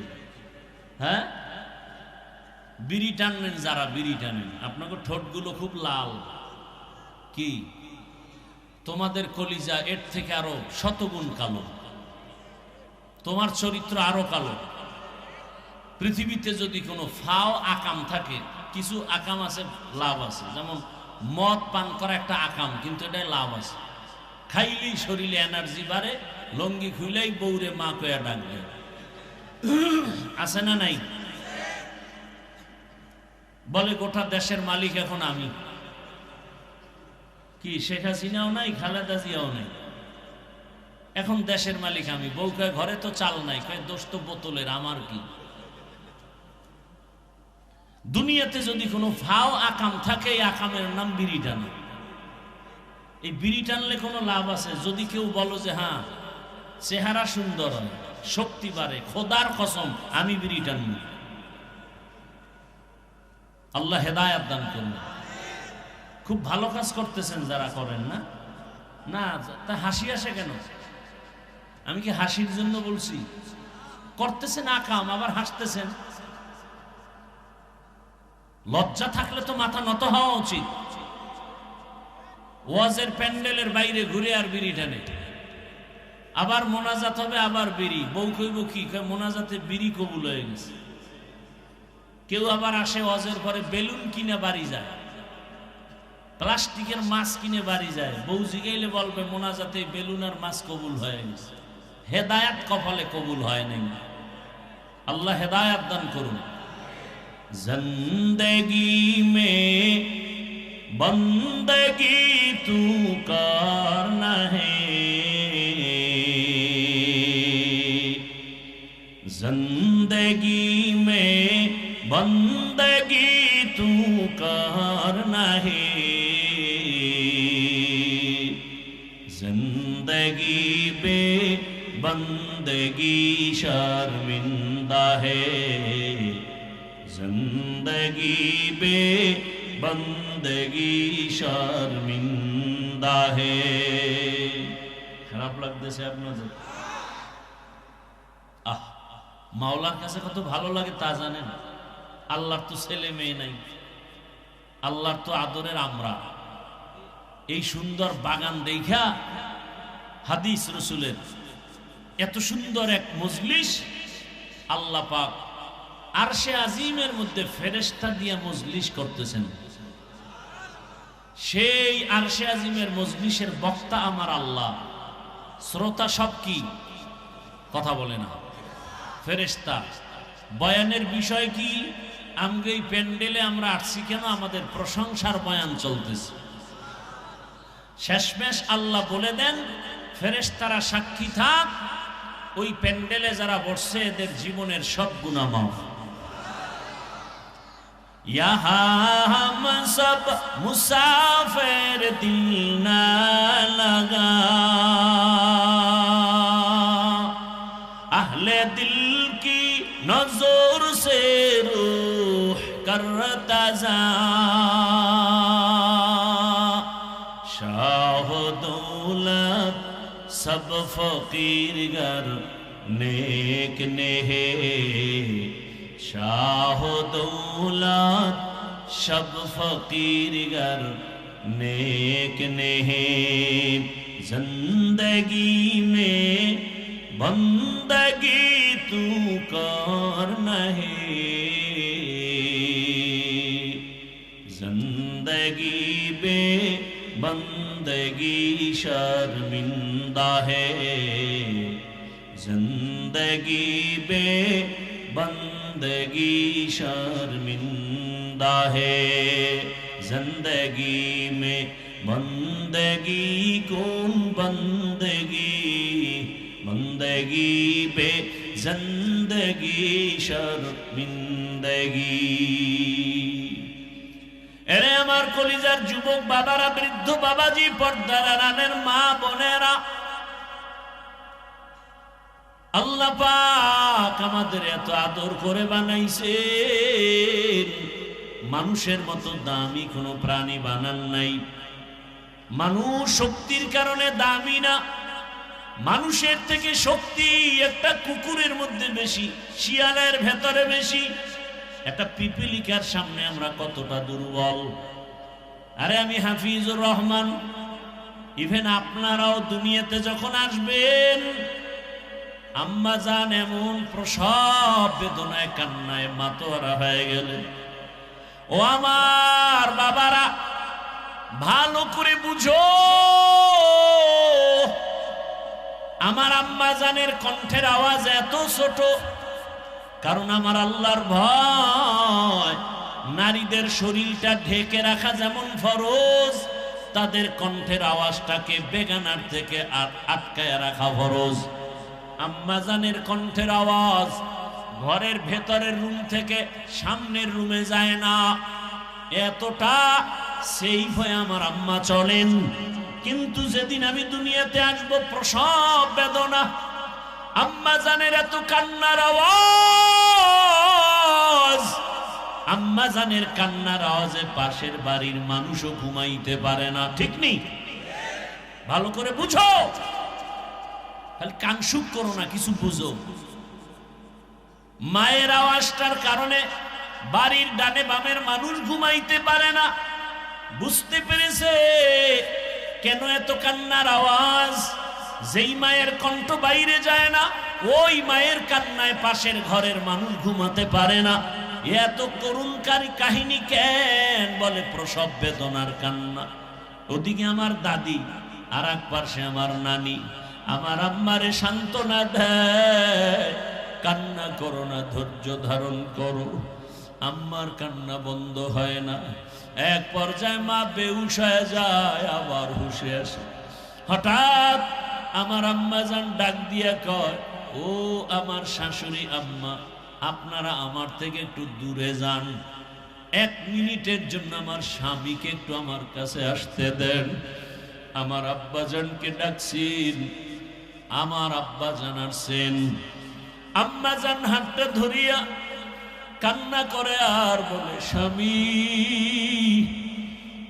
হ্যাঁ, বিড়ি টানেন যারা, বিড়ি টানেন, আপনাকে ঠোঁটগুলো খুব লাল। কি? তোমাদের কলিজা এর থেকে আরো শতগুণ কালো, তোমার চরিত্র আরো কালো। পৃথিবীতে যদি কোনো ফাও আকাম থাকে, কিছু আকাম আছে, লাভ আছে। যেমন মদ পান করা একটা আকাম, কিন্তু এটাই লাভ আছে। খাইলেই শরীরে এনার্জি বাড়ে, লঙ্গি খুইলেই বউরে মা কয়া ডাকবে। আছে না নাই? বলে গোটা দেশের মালিক এখন আমি। কি শেখ হাসিনাও নাই, খালেদা জিয়াও নাই, এখন দেশের মালিক আমি। বউ কয় ঘরে তো চাল নাই, কয় দোষ তো বোতলের, আমার কি? দুনিয়াতে যদি কোনো ফাও আকাম থাকে, এই আকামের নাম বিড়ি টানা। এই বিড়ি টানলে কোনো লাভ আছে? যদি কেউ বলো যে হ্যাঁ চেহারা সুন্দর হয়, শক্তি বাড়ে, খোদার কসম আমি বিড়ি টানব। আল্লাহ হেদায়াত দান করুন। খুব ভালো কাজ করতেছেন যারা করেন না, না তা হাসি আসে কেন? আমি কি হাসির জন্য বলছি? করতেছেন আকাম, আবার হাসতেছেন। লজ্জা থাকলে তো মাথা নত হওয়া উচিত। ওয়াজের প্যান্ডেলের বাইরে ঘুরে আর বিড়ি টানে, আবার মোনাজাত হবে, আবার বিড়ি। বউ কইব কি, মোনাজাতে বিড়ি কবুল হয়ে গেছে। কেউ আবার আসে ওয়াজের পরে বেলুন কিনে বাড়ি যায়, প্লাস্টিকের মাছ কিনে বাড়ি যায়। বউ জিগাইলে বলবে মোনাজাতে বেলুন আর মাছ কবুল হয়ে গেছে। হেদায়াত কপালে কবুল হয় নাই। আল্লাহ হেদায়াত দান করুন। জিন্দেগি মে বন্দগি তু করনা হে, जिंदगी में बंदगी तू करना है, जिंदगी बे बंदगी शर्मिंदा है, जिंदगी बे बंदगी शर्मिंदा है। খারাপ লাগতেছে আপনাদের? মাওলার কাছে কত ভালো লাগে তা জানেন? আল্লাহর তো ছেলে মেয়ে নাই, আল্লাহর তো আদরের আমরা। এই সুন্দর বাগান দেখা হাদিস রসুলের এত সুন্দর এক মজলিস আল্লাহ পাক আরশে আজিমের মধ্যে ফেরেশতা দিয়া মজলিস করতেছেন। সেই আরশে আজিমের মজলিসের বক্তা আমার আল্লাহ, শ্রোতা সব কি? কথা বলে না, ফেরেশতা। বয়ানের বিষয় কি? আমগে এই প্যান্ডেলে আমরা আসছি কেন? আমাদের প্রশংসার বয়ান চলতেছে। শেষমেশ আল্লাহ বলে দেন ফেরেশতারা সাক্ষী থাক, ওই প্যান্ডেলে যারা বসছে এদের জীবনের সব গুনাহ মাফ। ইহা হাম সব মুসাফির দিল না লাগা, আহলে দিল কি নজর সে রূহ করতা যা, শাহ দৌলত সব ফকির গর নেক নেহে, শাহ দৌলত সব ফকির গর নেক নেহে, জিন্দগি মে बंदगी तू करना है, जिंदगी बे बंदगी शर्मिंदा है, जिंदगी बे बंदगी शर्मिंदा है, जिंदगी में बंदगी कौन बंदगी, बंदगी बे जिंदगी शर्मिंदगी। এরে আমার কলিজার যুবক বাবারা, বৃদ্ধ বাবাজি, পর্দার আড়ালের মা বোনেরা, আল্লাহ পাক আমাদের এত আদর করে বানাইছেন। মানুষের মতো দামি কোনো প্রাণী বানান নাই। মানুষ শক্তির কারণে দামি না, মানুষের থেকে শক্তি একটা কুকুরের মধ্যে বেশি, শিয়ালের ভেতরে বেশি। একটা পিপিলিকার সামনে আমরা কতটা দুর্বল। আরে আমি হাফিজুর রহমান, ইভেন আপনারাও দুনিয়াতে যখন আসবেন, আম্মা জান এমন প্রসব বেদনায় কান্নায় মাতোয়ারা হয়ে গেলে, ও আমার বাবারা ভালো করে বুঝো, আমার আম্মা জানের কণ্ঠের আওয়াজ এত ছোট, কারণ আমার আল্লাহর ভয়। নারীদের শরীরটা ঢেকে রাখা যেমন ফরজ, তাদের কণ্ঠের আওয়াজটাকে বেগানার থেকে আটকায় রাখা ফরজ। আম্মাজানের কণ্ঠের আওয়াজ ঘরের ভেতরের রুম থেকে সামনের রুমে যায় না, এতটা সেই ভয়ে আমার আম্মা চলেন। কিন্তু যেদিন আমি দুনিয়াতে আসবো, প্রসব বেদনা, আম্মাজানের এত কান্নার আওয়াজ, আম্মাজানের কান্নার আওয়াজে পাশের বাড়ির মানুষও ঘুমাইতে পারে না। ঠিক নেই? ভালো করে বুঝো, খালি কানসুক করো না, কিছু বুঝো। মায়ের আওয়াজটার কারণে বাড়ির ডানে বামের মানুষ ঘুমাইতে পারে না। বুঝতে পেরেছে কেন এত কান্নার আওয়াজ। যেই মায়ের কণ্ঠ বাইরে যায় না, ওই মায়ের কান্নায় পাশের ঘরের মানুষ ঘুমাতে পারে না। এত করুণকারী কাহিনী কেন? বলে প্রসব বেদনার কান্না। ওদিকে আমার দাদি, আর এক পাশে আমার নানি আমার আম্মারে সান্ত্বনা দেয়, কান্না করো না, ধৈর্য ধারণ করো। আম্মার কান্না বন্ধ হয় না। এক পর্যায়ে মা বেহুশ হয়ে যায়, আবার হুশে আসে। হঠাৎ আমার আম্মাজান ডাক দিয়া কয়, ও আমার শাশুড়ি আম্মা, আপনারা আমার থেকে একটু দূরে যান, 1 মিনিটের জন্য আমার স্বামীকে একটু আমার কাছে আসতে দেন। আমার আব্বাজানকে ডাকছেন, আমার আব্বাজান আসছেন। আম্মাজান হাতটা ধরিয়া কান্না করে আর বলে, স্বামী,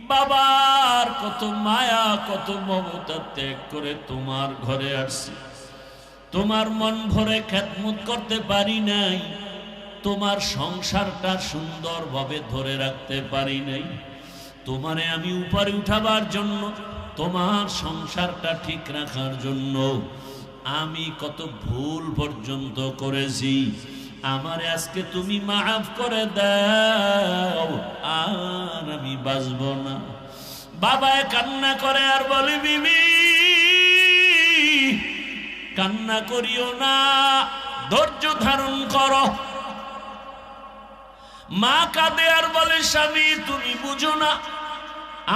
বাবার কত মায়া কত মমতা ত্যাগ করে তোমার ঘরে আসছি, তোমার মন ভরে খেদমত করতে পারি নাই, তোমার সংসারটা সুন্দরভাবে ধরে রাখতে পারি নাই। তোমারে আমি উপরে উঠাবার জন্য, তোমার সংসারটা ঠিক রাখার জন্য আমি কত ভুল পর্যন্ত করেছি। আমারে আজকে তুমি মাফ করে দাও, আর আমি বাঁচব না। বাবায় কান্না করে আর বলে, বিবি কান্না করিও না, ধৈর্য ধারণ করো। মা কাঁদে আর বলে, স্বামী তুমি বুঝো না,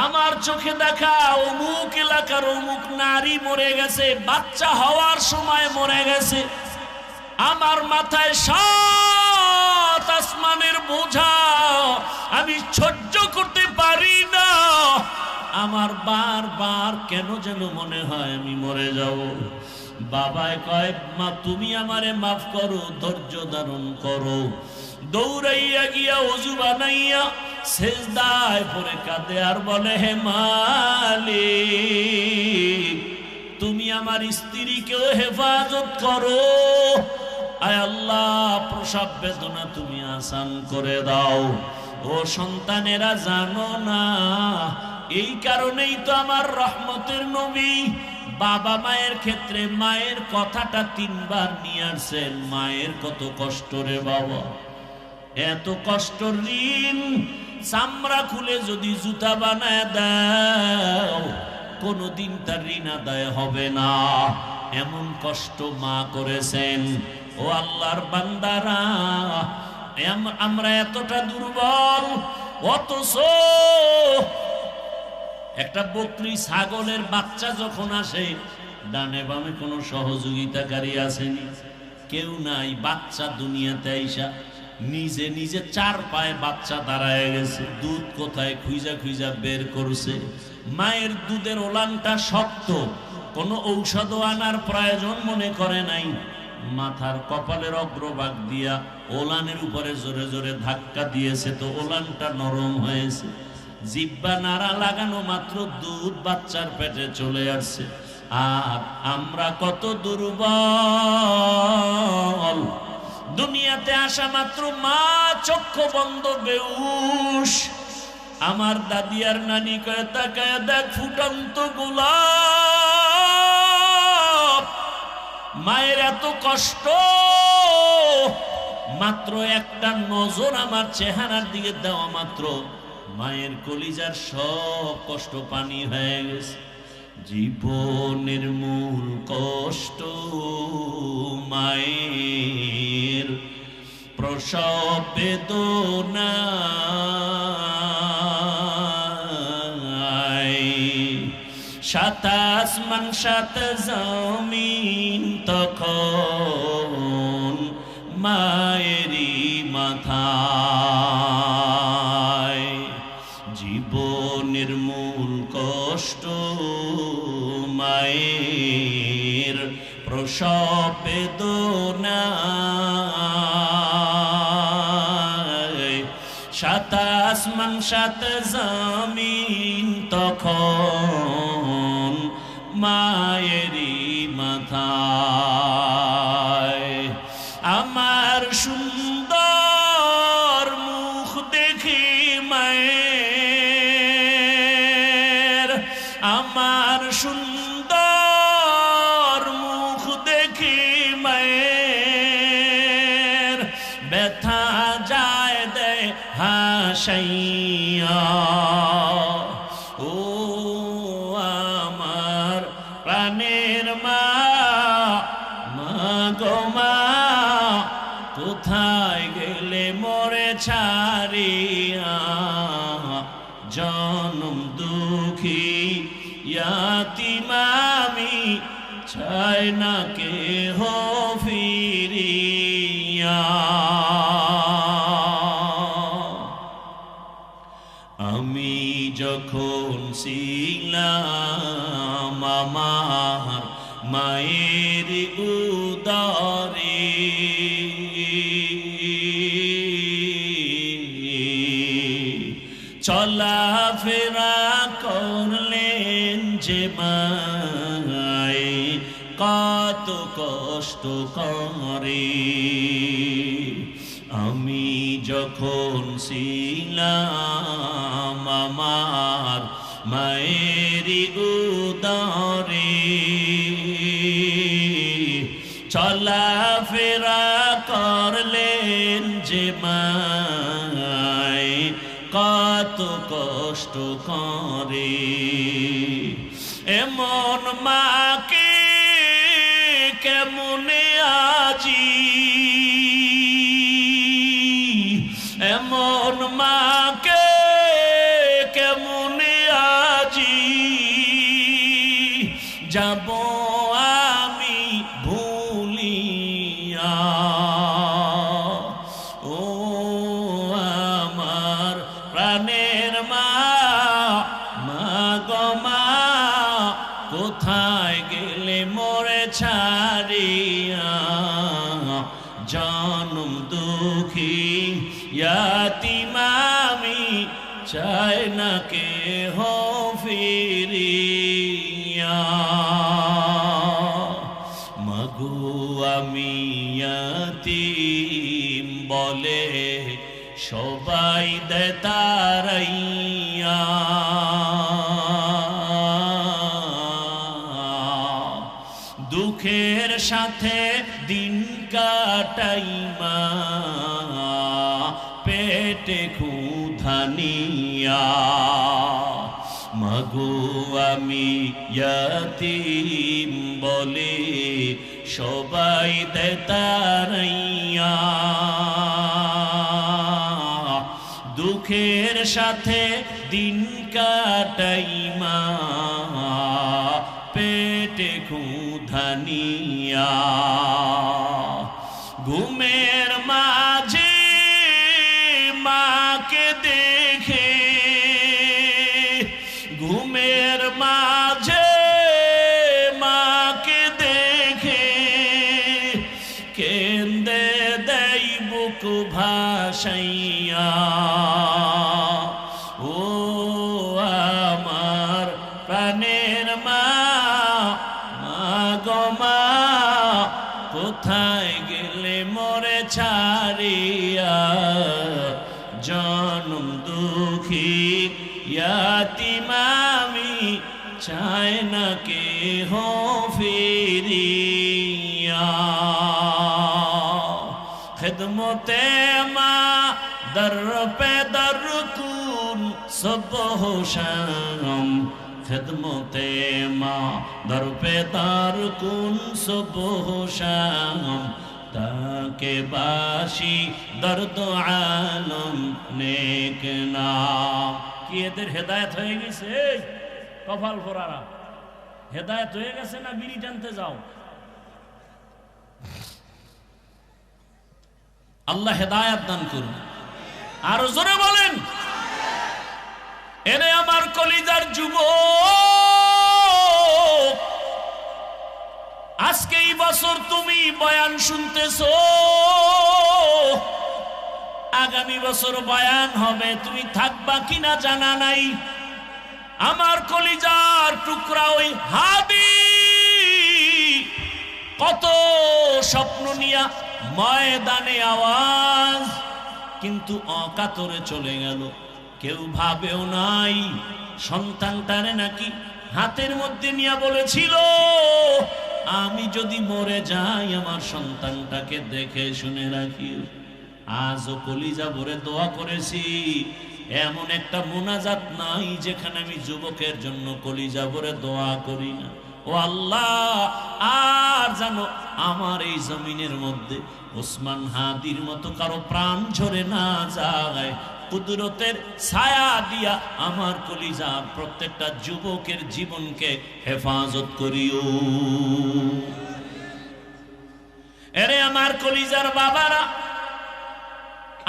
আমার চোখে দেখা অমুক এলাকার অমুক নারী মরে গেছে, বাচ্চা হওয়ার সময় মরে গেছে। আমার মাথায় 7 আসমানের বোঝা, আমি সহ্য করতে পারি না। আমার বারবার কেন যেন মনে হয় আমি মরে যাব। বাবায় কয়, মা তুমি আমারে মাফ করো, ধৈর্য ধারণ করো। দৌড়াইয়া গিয়া ওযু বানাইয়া সেজদায় পড়ে কাঁদে আর বলে, হে মালিক, তুমি আমার স্ত্রীকেও হেফাজত করো। আয় আল্লাহ, প্রসব বেদনা তুমি আসান করে দাও। ও সন্তানেরা, জানো না, এই কারণেই তো আমার রহমতের নবী বাবা মায়ের ক্ষেত্রে মায়ের কথাটা 3 বার নিয়ে আসছেন। মায়ের কত কষ্ট রে বাবা, এত কষ্ট ঋণ চামড়া খুলে যদি জুতা বানায় দাও, কোনদিন তার ঋণ আদায় হবে না। এমন কষ্ট মা করেছেন। ও আল্লাহর বান্দারা, আমরা এতটা দুর্বল, অথচ একটা বকরি ছাগলের বাচ্চা যখন আসে, ডানে বামে কোনো সহযোগিতাকারী আসেনি, কেউ নাই। বাচ্চা দুনিয়াতে আইসা নিজে নিজে 4 পায়ে বাচ্চা দাঁড়ায় গেছে। দুধ কোথায় খুঁজা খুঁজা বের করছে। মায়ের দুধের ওলানটা শক্ত, কোনো ঔষধও আনার প্রয়োজন মনে করে নাই। মাথার কপালের অগ্রভাগ দিয়া ওলানের উপরে জোরে জোরে ধাক্কা দিয়েছে, তো ওলানটা নরম হয়েছে। জিহ্বা নাড়া লাগানো মাত্র দুধ বাচ্চার পেটে চলে আসছে। আর আমরা কত দুর্বল, দুনিয়াতে আসা মাত্র মা চক্ষু বন্ধ, বেহুশ। আমার দাদি আর নানি কয়ে, তাকায় দেখ ফুটন্ত গোলাপ। মায়ের এত কষ্ট, মাত্র একটা নজর আমার চেহারার দিকে দেওয়া মাত্র মায়ের কলিজার সব কষ্ট পানি হয়ে গেছে। জীবনের মূল কষ্ট মায়ের, প্রসব বেদনায়, সাত আসমান সাত জমিন তখন মায়েরই মাথায়। জীবনের মূল কষ্ট মায়ের প্রসব বেদনায়, সাত আসমান সাত জমিন তখন মায়েরই মাথায়। আমার সুন্দর মুখ দেখি মায়ের, আমার সুন্দর মুখ দেখি মায়ের, ব্যথা যায় দেয় হাসাইয়া। ও আমার প্রাণের মা, মা গো মা, কোথায় গেলে মোরে ছাড়িয়া? জনম দুঃখী ইয়াতীম আমি, চাই না কেহ ফিরিয়া। আমি যখন ছিলাম আমার মায়ের উদরে, চলাফেরা করলেন যে মায়, কত কষ্ট করে। আমি যখন ছিলাম আমার মায়ের উদরে, চলাফেরা করলেন যে মায়, কত কষ্ট করে। এমন মাকে কেমনে আজি, এমন মাকে কেমনে আজি যাব আমি ভুলিয়া। ও আমার প্রাণের মা, মা গো মা, কোথায় গেলে মোরে ছাড়িয়া? জনম দুঃখী ইয়াতীম আমি, চাই না কেহ ফিরিয়া। মাগো আমি ইয়াতীম বলে সবাই দেয় তাড়াইয়া। দুঃখের সাথে দিন কাটাই মা, পেটে ক্ষুধা নিয়া। মাগো আমি ইয়াতীম বলে সবাই দেয় তাড়াইয়া। দুঃখের সাথে দিন কাটাই মা, পেটে ক্ষুধা নিয়া। ঘুমের মাঝে মাকে দেখে, ঘুমের মাঝে মাকে দেখে, কেন্দে দেই বুক ভাসাইয়া। ও আমার প্রাণের মা, মা গো মা, কোথায় গেলে মোরে ছাড়িয়া? জনম দুঃখী ইয়াতীম আমি, চাই না কেহ ফিরিয়া। খিদমতে মা দর পে দর কুন সুবহ শাম, খিদমতে মা দর পে দর কুন সুবহ শাম, তাকে বাসি দর্দ আলম নেক না। কি এদের হেদায়েত হয়ে গেছে? কপাল পোড়ারা হেদায়েত হয়ে গেছে না বিড়ি টানতে যাও? আল্লাহ হেদায়েত দান করুন। আরো জোরে বলেন। এরে আমার কলিজার যুবক, আজকে এই বছর তুমি বয়ান শুনতেছো, আগামী বছর বয়ান হবে, তুমি থাকবা কিনা জানা নাই। আমার কলিজার টুকরা ওই হাদি কত স্বপ্ন নিয়া ময়দানে আওয়াজ, কিন্তু অকাতরে চলে গেল। কেউ ভাবেও নাই সন্তানটারে নাকি হাতের মধ্যে নিয়ে বলেছিল, আমি যদি মরে যাই আমার সন্তানটাকে দেখে শুনে রাখিও। আজও কলিজা ভরে দোয়া করেছি, এমন একটা মোনাজাত নাই যেখানে আমি যুবকের জন্য কলিজা ভরে দোয়া করি না। ও আল্লাহ, আর জানো আমার এই জমিনের মধ্যে ওসমান হাদির মতো কারো প্রাণ ঝরে না যায়। কুদরতের ছায়া দিয়া আমার কলিজার প্রত্যেকটা যুবকের জীবনকে হেফাজত করিও। এরে আমার কলিজার বাবারা,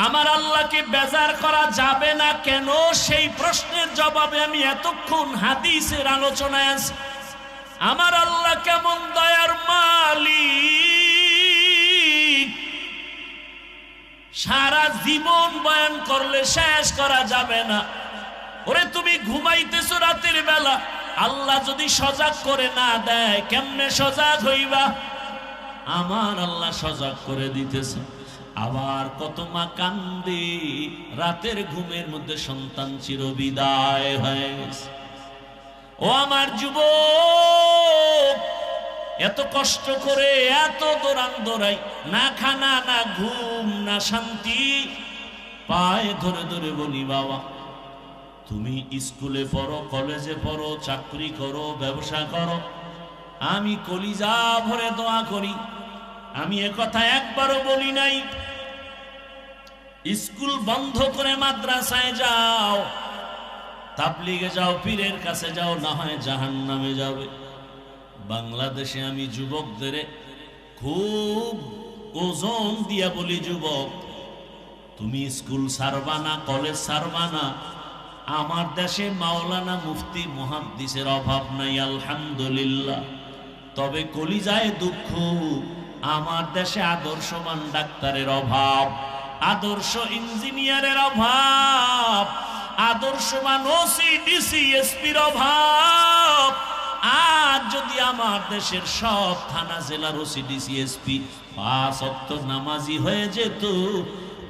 আমার আল্লাহকে বেজার করা যাবে না কেন, সেই প্রশ্নের জবাবে আমি এতক্ষণ হাদিসের আলোচনায় আছি। আমার আল্লাহ কেমন দয়ার মালিক, সারা জীবন বয়ান করলে শেষ করা যাবে না। ওরে তুমি ঘুমাইতেছো রাতের বেলা, আল্লাহ যদি সজাগ করে না দেয় কেমনে সজাগ হইবা? আমার আল্লাহ সজাগ করে দিতেছে। আবার কত মা কান্দে রাতের ঘুমের মধ্যে সন্তান চিরবিদায় হয়ে গেছে। ও আমার যুবক, এত কষ্ট করে এত দৌড়ান দৌড়াই, না খানা না ঘুম না শান্তি, পায়ে ধরে ধরে বলি বাবা তুমি স্কুলে পড়ো, কলেজে পড়ো, চাকরি করো, ব্যবসা করো, আমি কলিজা ভরে দোয়া করি। আমি একথা একবারও বলি নাই স্কুল বন্ধ করে মাদ্রাসায় যাও, তাবলিগে যাও, পীরের কাছে যাও, না হয় জাহান্নামে যাবে। বাংলাদেশে আমি যুবকদের খুব ওজন দিয়া বলি, যুবক তুমি স্কুল ছাড়বা না, কলেজ ছাড়বা না। আমার দেশে মাওলানা মুফতি মুহাদ্দিসের অভাব নাই আলহামদুলিল্লাহ, তবে কলিজায় দুঃখ, আমার দেশে আদর্শবান ডাক্তারের অভাব, আদর্শ ইঞ্জিনিয়ারের অভাব, আদর্শবান ওসি ডিসি এসপির অভাব। আর যদি আমার দেশের সব থানা জেলার ওসি ডিসি এসপি 5 ওয়াক্ত নামাজি হয়ে যেত,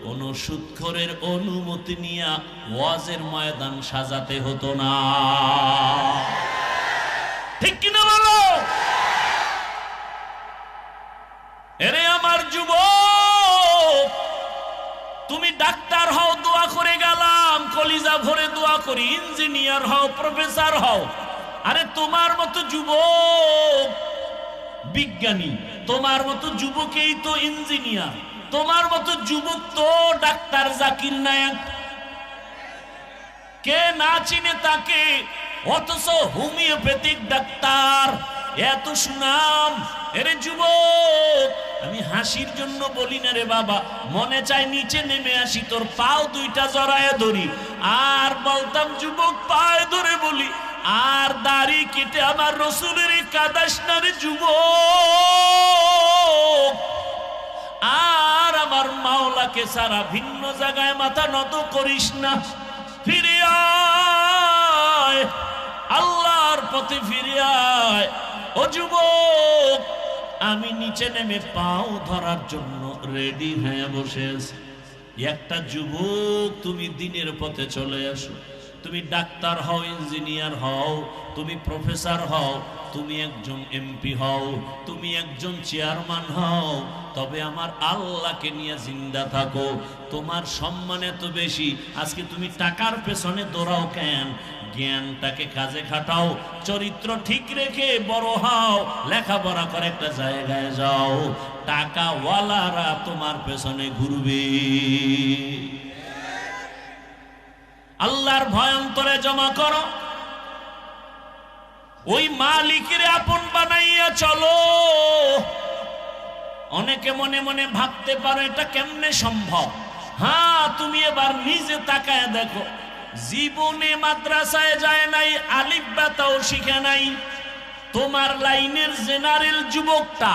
কোন সুদখোরের অনুমতি নিয়ে ওয়াজের ময়দান সাজাতে হতো না। ঠিক কিনা বলো? এরে আমার যুবক, তুমি ডাক্তার হও, দোয়া করে গেলাম, কলিজা ভরে দোয়া করি, ইঞ্জিনিয়ার হও, প্রফেসর হও। আরে তোমার মতো যুবক বিজ্ঞানী, তোমার মতো যুবকেই তো ইঞ্জিনিয়ার, তোমার মতো যুবক তো ডাক্তার জাকির নায়েক। কে না চিনে তাকে? অথচ হোমিওপ্যাথিক ডাক্তার, এত সুনাম। এরে যুবক, আমি হাসির জন্য বলি না রে বাবা, মনে চায় নিচে নেমে আসি, তোর পাও দুইটা জড়ায় ধরি, আর বলতাম যুবক পায়ে ধরে বলি, আর দাড়ি কেটে আমার রসুলের কাদাস না রে যুবক। আর আমার মাওলাকে সারা ভিন্ন জায়গায় মাথা নত করিস না, ফিরে আয়, আল্লাহর পথে ফিরে আয়। ও যুবক, আমি নিচে নেমে পাও ধরার জন্য রেডি হয়ে বসে আছি। একটা যুবক, তুমি দিনের পথে চলে আসো, তুমি ডাক্তার হও, ইঞ্জিনিয়ার হও, তুমি প্রফেসর হও, তুমি একজন এমপি হও, তুমি একজন চেয়ারম্যান হও, তবে আমার আল্লাহকে নিয়ে জিন্দা থাকো। তোমার সম্মান এত বেশি, আজকে তুমি টাকার পেছনে দৌড়াও কেন? জ্ঞানটাকে কাজে খাটাও, চরিত্র ঠিক রেখে বড় হও, লেখাপড়া করে একটা জায়গায় যাও, টাকাওয়ালারা তোমার পেছনে ঘুরবে। আল্লাহর ভয় অন্তরে জমা করো, ওই মালিকের আপন বানাইয়া চলো। অনেকে মনে মনে ভাবতে পারো এটা কেমনে সম্ভব। হ্যাঁ, তুমি এবার নিজে তাকায় দেখো, জীবনে মাদ্রাসায় যায় নাই, আলিফ বাতাও শিখে নাই। তোমার লাইনের জেনারেল যুবকটা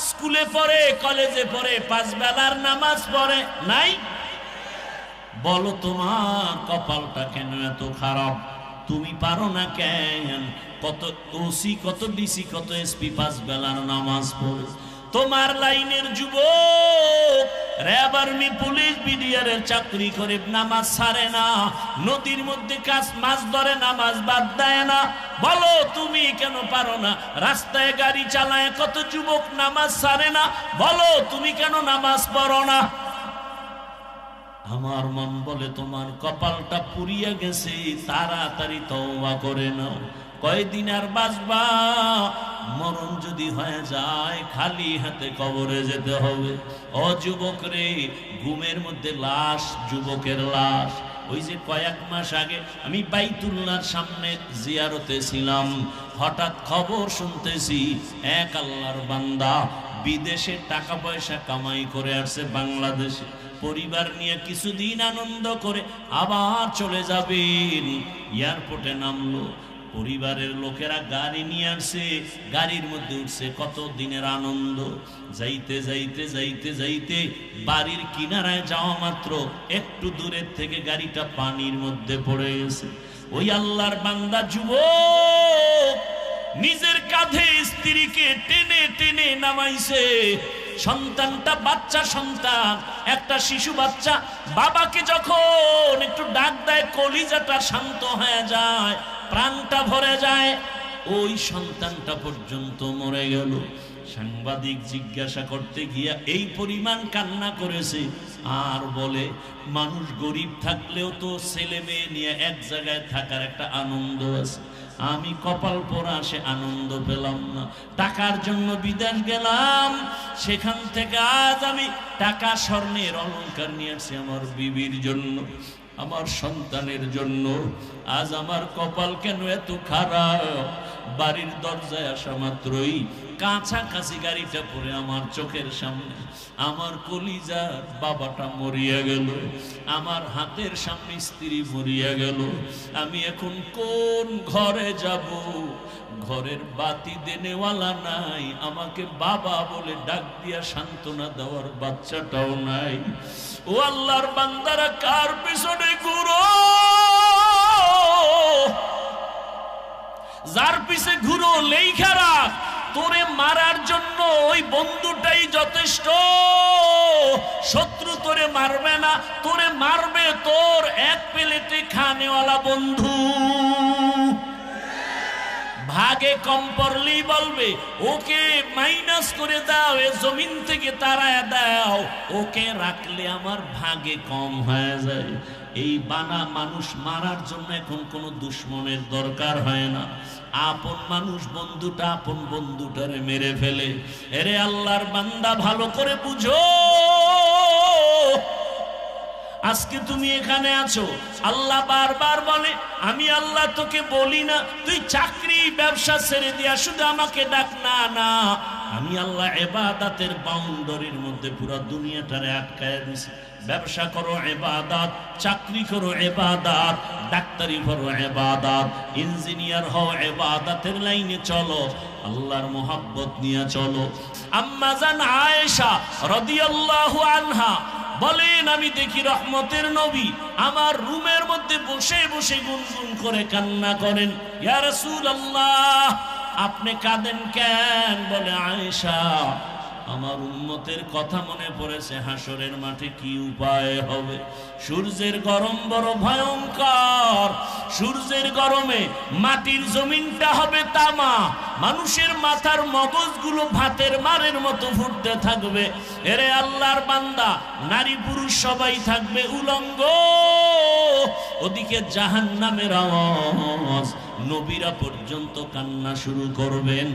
স্কুলে পড়ে, কলেজে পড়ে, 5 বেলার নামাজ পড়ে নাই। বলো তোমার কপালটা কেন এত খারাপ? তুমি পারো না কেন? কত ওসি, কত ডিসি, কত এসপি 5 বেলার নামাজ পড়ে। তোমার লাইনের যুবক র্যাব, আর্মি, পুলিশ, বিডিআরের চাকরি করে নামাজ ছাড়ে না, নদীর মধ্যে মাছ ধরে নামাজ বাদ দেয় না। বলো তুমি কেন পারো না? রাস্তায় গাড়ি চালায় কত যুবক নামাজ ছাড়ে না, বলো তুমি কেন নামাজ পড়ো না? আমার মন বলে তোমার কপালটা পুড়িয়ে গেছে, তাড়াতাড়ি তওবা করে নাও। কয়দিন আর বাঁচবা? মরণ যদি হয়ে যায় খালি হাতে কবরে যেতে হবে। ও যুবক রে, ঘুমের মধ্যে লাশ, যুবকের লাশ। ওই যে কয়েক মাস আগে আমি বাইতুল্লাহর সামনে জিয়ারতে ছিলাম, হঠাৎ খবর শুনতেছি এক আল্লাহর বান্দা বিদেশে টাকা পয়সা কামাই করে আসছে, বাংলাদেশে পরিবার নিয়ে কিছুদিন আনন্দ করে আবার চলে যাবেন। এয়ারপোর্টে নামলো, পরিবারের লোকেরা গাড়ি নিয়ে আসছে, গাড়ির মধ্যে উঠছে, কত দিনের আনন্দ। যাইতে যাইতে যাইতে যাইতে বাড়ির কিনারায় যাওয়া মাত্র একটু দূরের থেকে গাড়িটা পানির মধ্যে পড়ে গেছে। ওই আল্লাহর বান্দা যুবক নিজের কাঁধে স্ত্রীকে টেনে টেনে নামাইছে। সন্তানটা বাচ্চা সন্তান, একটা শিশু বাচ্চা বাবাকে যখন একটু ডাক দেয়, কলিজাটা শান্ত হয়ে যায়, প্রাণটা ভরে যায়। ওই সন্তানটা পর্যন্ত মরে গেল। সাংবাদিক জিজ্ঞাসা করতে গিয়া এই পরিমাণ কান্না করেছে, আর বলে মানুষ গরিব থাকলেও তো ছেলে মেয়ে নিয়ে এক জায়গায় থাকার একটা আনন্দ আছে। আমি কপাল পোড়া সে আনন্দ পেলাম না। টাকার জন্য বিদেশ গেলাম, সেখান থেকে আজ আমি টাকা স্বর্ণের অলংকার নিয়ে আসছি আমার বিবির জন্য, আমার সন্তানের জন্য। আজ আমার কপাল কেন এত খারাপ? বাড়ির দরজায় আসা মাত্রই কাছাকাছি গাড়িটা পড়ে আমার চোখের সামনে আমার কলিজার বাবাটা মরিয়া গেল, আমার হাতের সামনে স্ত্রী মরিয়া গেল। আমি এখন কোন ঘরে যাব? ঘরের বাতি দেনেওয়ালা নাই, আমাকে বাবা বলে ডাক দিয়া সান্ত্বনা দেওয়ার বাচ্চাটাও নাই। ও আল্লাহর বান্দারা, কার পিছনে ঘুরো? যার পিছে ঘুরো লেখা রাখ, তোরে মারার জন্য ওই বন্ধুটাই যথেষ্ট। শত্রু তোরে মারবে না, তোরে মারবে তোর এক প্লেটে খানেওয়ালা বন্ধু। ভাগে কম পড়লেই বলবে ওকে মাইনাস করে দাও, এ জমিন থেকে তাড়ায় দাও, ওকে রাখলে আমার ভাগে কম হয়ে যায়। এই বানা মানুষ মারার জন্য এখন কোনো দুশ্মনের দরকার হয় না। আপন মানুষ বন্ধুটা আপন বন্ধুটারে মেরে ফেলে। এরে আল্লাহর বান্দা, ভালো করে বুঝো, আজকে তুমি এখানে আছো, আল্লাহ বারবার বলে আমি আল্লাহ তোকে বলি না তুই চাকরি ব্যবসা ছেড়ে দিয়া শুধু আমাকে ডাক না, না, আমি আল্লাহ ইবাদতের বাউন্ডারির মধ্যে পুরো দুনিয়াটারে আটকায় দিয়েছি। ব্যবসা করো ইবাদত, চাকরি করো ইবাদত, ডাক্তারি করো ইবাদত, ইঞ্জিনিয়ার হও ইবাদতের লাইনে চলো, আল্লাহর মোহাব্বত নিয়ে চলো। আম্মা জান আয়েশা রাদিয়াল্লাহু আনহা বলেন, আমি দেখি রহমতের নবী আমার রুমের মধ্যে বসে বসে গুনগুন করে কান্না করেন। ইয়া রাসূলুল্লাহ, আপনি কাঁদেন কেন? বলে আয়েশা, আমার আমার উম্মতের কথা মনে পড়েছে, হাসরের মাঠে কি উপায় হবে। সূর্যের গরম বড় ভয়ঙ্কর, সূর্যের গরমে মাটির জমিনটা হবে তামা, মানুষের মাথার মগজগুলো ভাতের মারের মতো ফুটতে থাকবে। এরে আল্লাহর বান্দা, নারী পুরুষ সবাই থাকবে উলঙ্গ, ওদিকে জাহান্নামের আওয়াজ, নবীরা পর্যন্ত কান্না শুরু করবেন।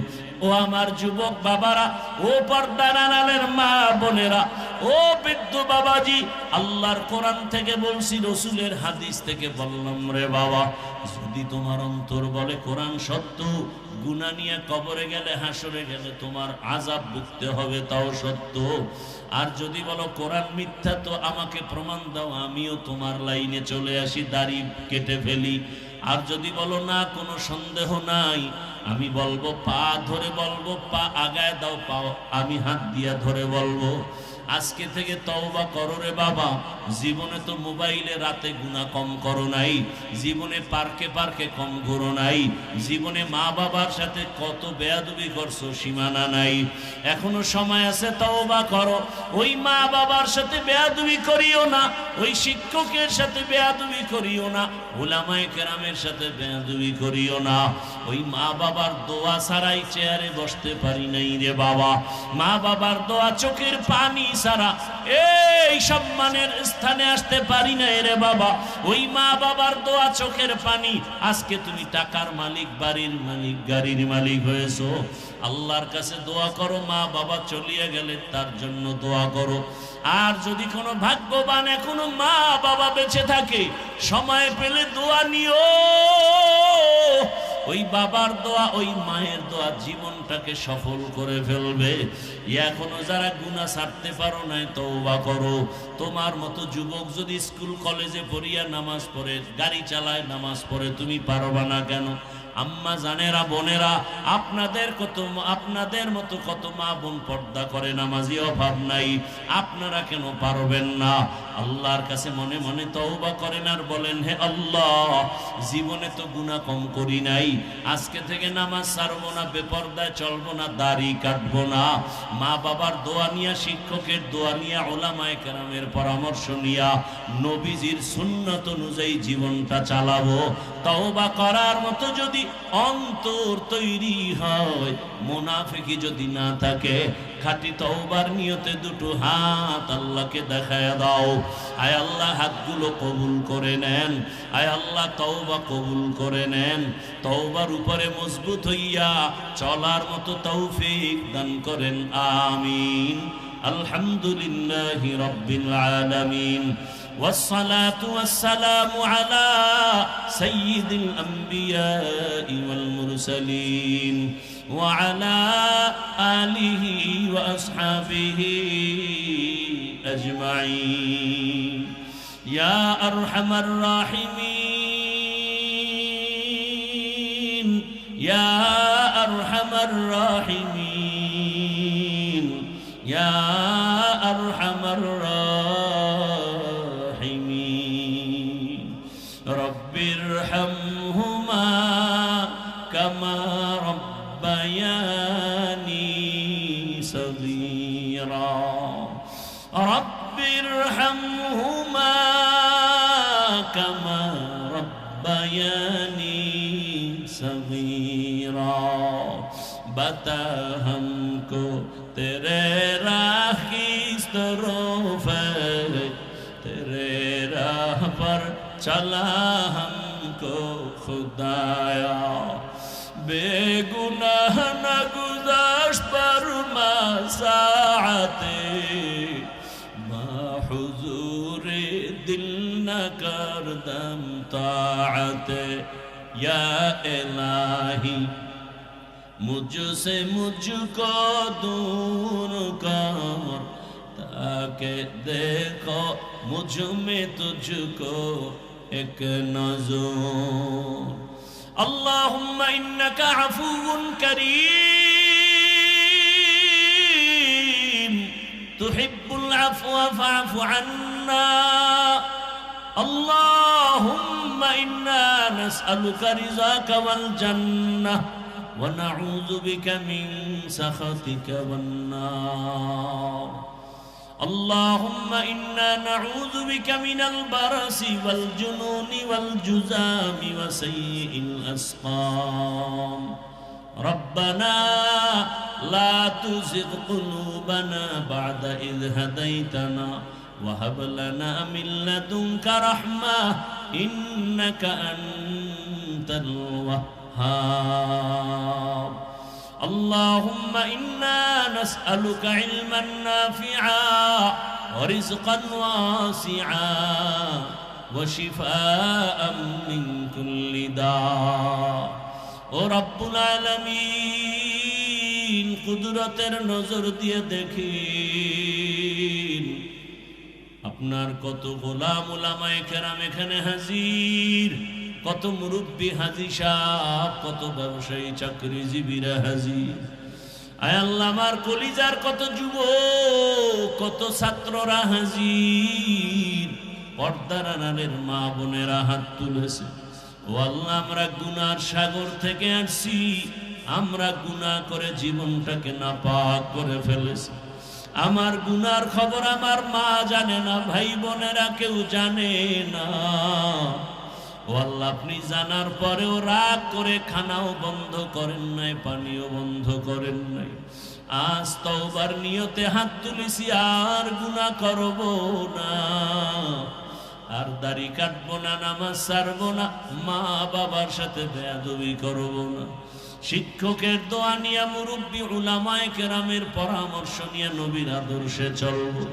ও আমার যুবক বাবারা, ও পর্দার আড়ালের মা বোনেরা, ও বৃদ্ধ বাবাজি, আল্লাহর কোরআন থেকে বলছি, রসুলের হাদিস থেকে বললাম, রে বাবা, যদি তোমার অন্তর বলে কোরআন সত্য, গুনাহ নিয়ে কবরে গেলে হাসরে গেলে তোমার আযাব ভুগতে হবে, তাও সত্য। আর যদি বলো কোরআন মিথ্যা, তো আমাকে প্রমাণ দাও, আমিও তোমার লাইনে চলে আসি, দাড়ি কেটে ফেলি। আর যদি বলো না, কোনো সন্দেহ নাই, আমি বলবো পা ধরে বলবো, পা আগায় দাও, পাও আমি হাত দিয়া ধরে বলবো, আজকে থেকে তওবা করো রে বাবা। জীবনে তো মোবাইলে রাতে গুনাহ কম করো নাই, জীবনে পার্কে পার্কে কম ঘুরো নাই, জীবনে মা বাবার সাথে কত বেয়াদবি করছো, সীমানা নাই। এখনো সময় আছে, তওবা করো। ওই মা বাবার সাথে বেয়াদবি করিও না, ওই শিক্ষকের সাথে বেয়াদবি করিও না, উলামায়ে কেরামের সাথে বেয়াদবি করিও না। ওই মা বাবার দোয়া ছাড়াই চেয়ারে বসতে পারি নাই রে বাবা, মা বাবার দোয়া চোখের পানি ছাড়া এই সম্মানের স্থানে আসতে পারি না রে বাবা। ওই মা বাবার দোয়া চোখের পানি, আজকে তুমি টাকার মালিক, বাড়ির মালিক, গাড়ির মালিক হয়েছো। আল্লাহর কাছে দোয়া করো, মা বাবা চলিয়ে গেলে তার জন্য দোয়া করো। আর যদি কোনো ভাগ্যবান এখনো মা বাবা বেঁচে থাকে, সময় পেলে দোয়া নিও। ওই বাবার দোয়া, ওই মায়ের দোয়া জীবনটাকে সফল করে ফেলবে। এখনো যারা গুনাহ ছাড়তে পারো না, তওবা করো। তোমার মতো যুবক যদি স্কুল কলেজে পড়িয়া নামাজ পড়ে, গাড়ি চালায় নামাজ পড়ে, তুমি পারবা না কেন? আম্মা জানেরা, বোনেরা, আপনাদের মতো কত মা বোন পর্দা করে, নামাজি অভাব নাই, আপনারা কেন পারবেন না? আল্লাহর কাছে মনে মনে তওবা করেন আর বলেন, হে আল্লাহ, জীবনে তো গুনাহ কম করি নাই, আজকে থেকে নামাজ ছাড়বো না, বেপরদায় চলবো না, দাড়ি কাটবো না। মা বাবার দোয়া নিয়া, শিক্ষকের দোয়া নিয়া, উলামায়ে কেরামের পরামর্শ নিয়া, নবীজির সুন্নাত অনুযায়ী জীবনটা চালাবো। তওবা করার মতো যদি অন্তর তৈরি হয়, মুনাফিকি যদি না থাকে, খাঁটি তওবার নিয়তে দুটো হাত আল্লাহকে দেখায় দাও। আয় আল্লাহ, হাতগুলো কবুল করে নেন। আয় আল্লাহ, তওবা কবুল করে নেন। তওবার উপরে মজবুত হইয়া চলার মতো তৌফিক দান করেন, আমিন। আলহামদুলিল্লাহি রাব্বিল আলামিন। والصلاة والسلام على سيد الأنبياء والمرسلين وعلى آله وأصحابه أجمعين يا أرحم الراحمين يا أرحم الراحمين يا أرحم الراحمين رب ارحمهما كما ربياني صغيرا رب ارحمهما كما ربياني صغيرا बता हमको तेरे राह की तरफ तेरे राह पर चला हमको खुदाया बेगुनाह न गुज़श्त पर मसाअते बाहुज़ूर दिल न करदम ताअते या इलाही मुझसे मुझको दूर कर ताकि देखो मुझ में तुझको एक नज़र अल्लाहुम्मा इन्नका अफ़ुव्वुन करीम तुहिब्बुल अफ़्वा फ़अफ़ु अन्ना अल्लाहुम्मा इन्ना नस्अलुका रिज़ाका वल जन्नह ونعوذ بك من سخطك والنار اللهم إنا نعوذ بك من البرص والجنون والجذام وسيء الأسقام ربنا لا تزغ قلوبنا بعد إذ هديتنا وهب لنا من لدنك رحمة إنك أنت الوهاب اللهم إنا نسألك علما نافعا ورزقا واسعا وشفاء من كل داء ও রব্বুল আলামিন কুদরতের নজর দিয়ে দেখেন আপনার কত গোলাম উলামায়ে কেরাম এখানে হাজির, কত মুরব্বী হাজী সাহেব, কত ব্যবসায়ী চাকরিজীবীরা হাজির। আয় আল্লাহ আমার কলিজার কত যুবক, কত ছাত্ররা হাজির, পর্দার আড়ালের মা বোনেরা হাত তুলেছে। ও আল্লাহ আমরা গুনার সাগর থেকে আসছি, আমরা গুনাহ করে জীবনটাকে নাপাক করে ফেলেছি। আমার গুনার খবর আমার মা জানে না, ভাই বোনেরা কেউ জানে না। ও আল্লাহ আপনি জানার পরেও রাগ করে খানাও বন্ধ করেন নাই, পানিও বন্ধ করেন নাই। আজ তওবার নিয়তে হাত তুলেছি, আর গুনাহ করব না, আর দাড়ি কাটবো না, নামাজ ছাড়বো না, মা বাবার সাথে বেয়াদবি করবো না। শিক্ষকের দোয়া নিয়ে, মুরব্বী উলামায়ে কেরামের পরামর্শ নিয়ে নবীর আদর্শে চলবো।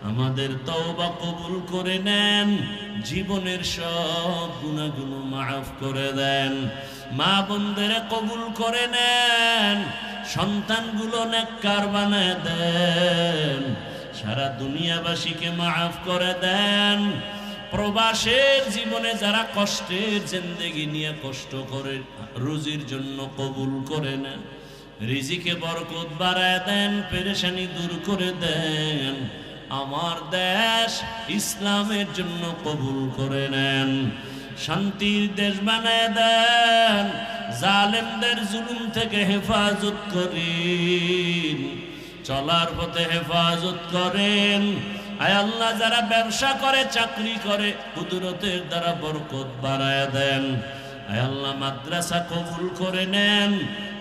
আমাদের তওবা কবুল করে নেন, জীবনের সব গুনাহগুলো মাফ করে দেন। মা বোনদের কবুল করে নেন, সন্তানগুলো নেককার বানায় দেন, সারা দুনিয়াবাসীকে মাফ করে দেন। প্রবাসের জীবনে যারা কষ্টের জিন্দেগি নিয়ে কষ্ট করে রুজির জন্য কবুল করে নেন, রিজিকে বরকত বাড়ায় দেন, পেরেশানি দূর করে দেন। আমার দেশ ইসলামের জন্য কবুল করে নেন, শান্তির দেশ বানায় দেন, জালেমদের জুলুম থেকে হেফাজত করেন, চলার পথে হেফাজত করেন। আয় আল্লাহ যারা ব্যবসা করে, চাকরি করে, কুদরতের দ্বারা বরকত বাড়ায় দেন। আয় আল্লাহ মাদ্রাসা কবুল করে নেন,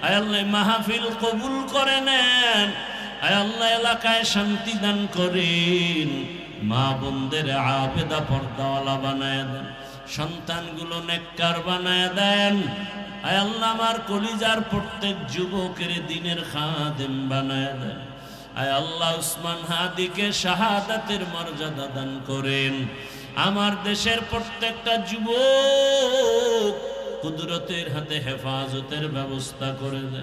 আয় আল্লাহ মাহফিল কবুল করে নেন। আয় আল্লাহ এলাকায় শান্তি দান করেন, মা বোনদের আবেদা পর্দাওয়ালা বানায় দেন, সন্তানগুলো নেককার বানায় দেন। আয় আল্লাহ আমার কলিজার প্রত্যেক যুবকের দিনের খাদেম বানায় দেন। আয় আল্লাহ উসমান হাদিকে শাহাদাতের মর্যাদা দান করেন। আমার দেশের প্রত্যেকটা যুবক কুদরতের হাতে হেফাজতের ব্যবস্থা করে দেন।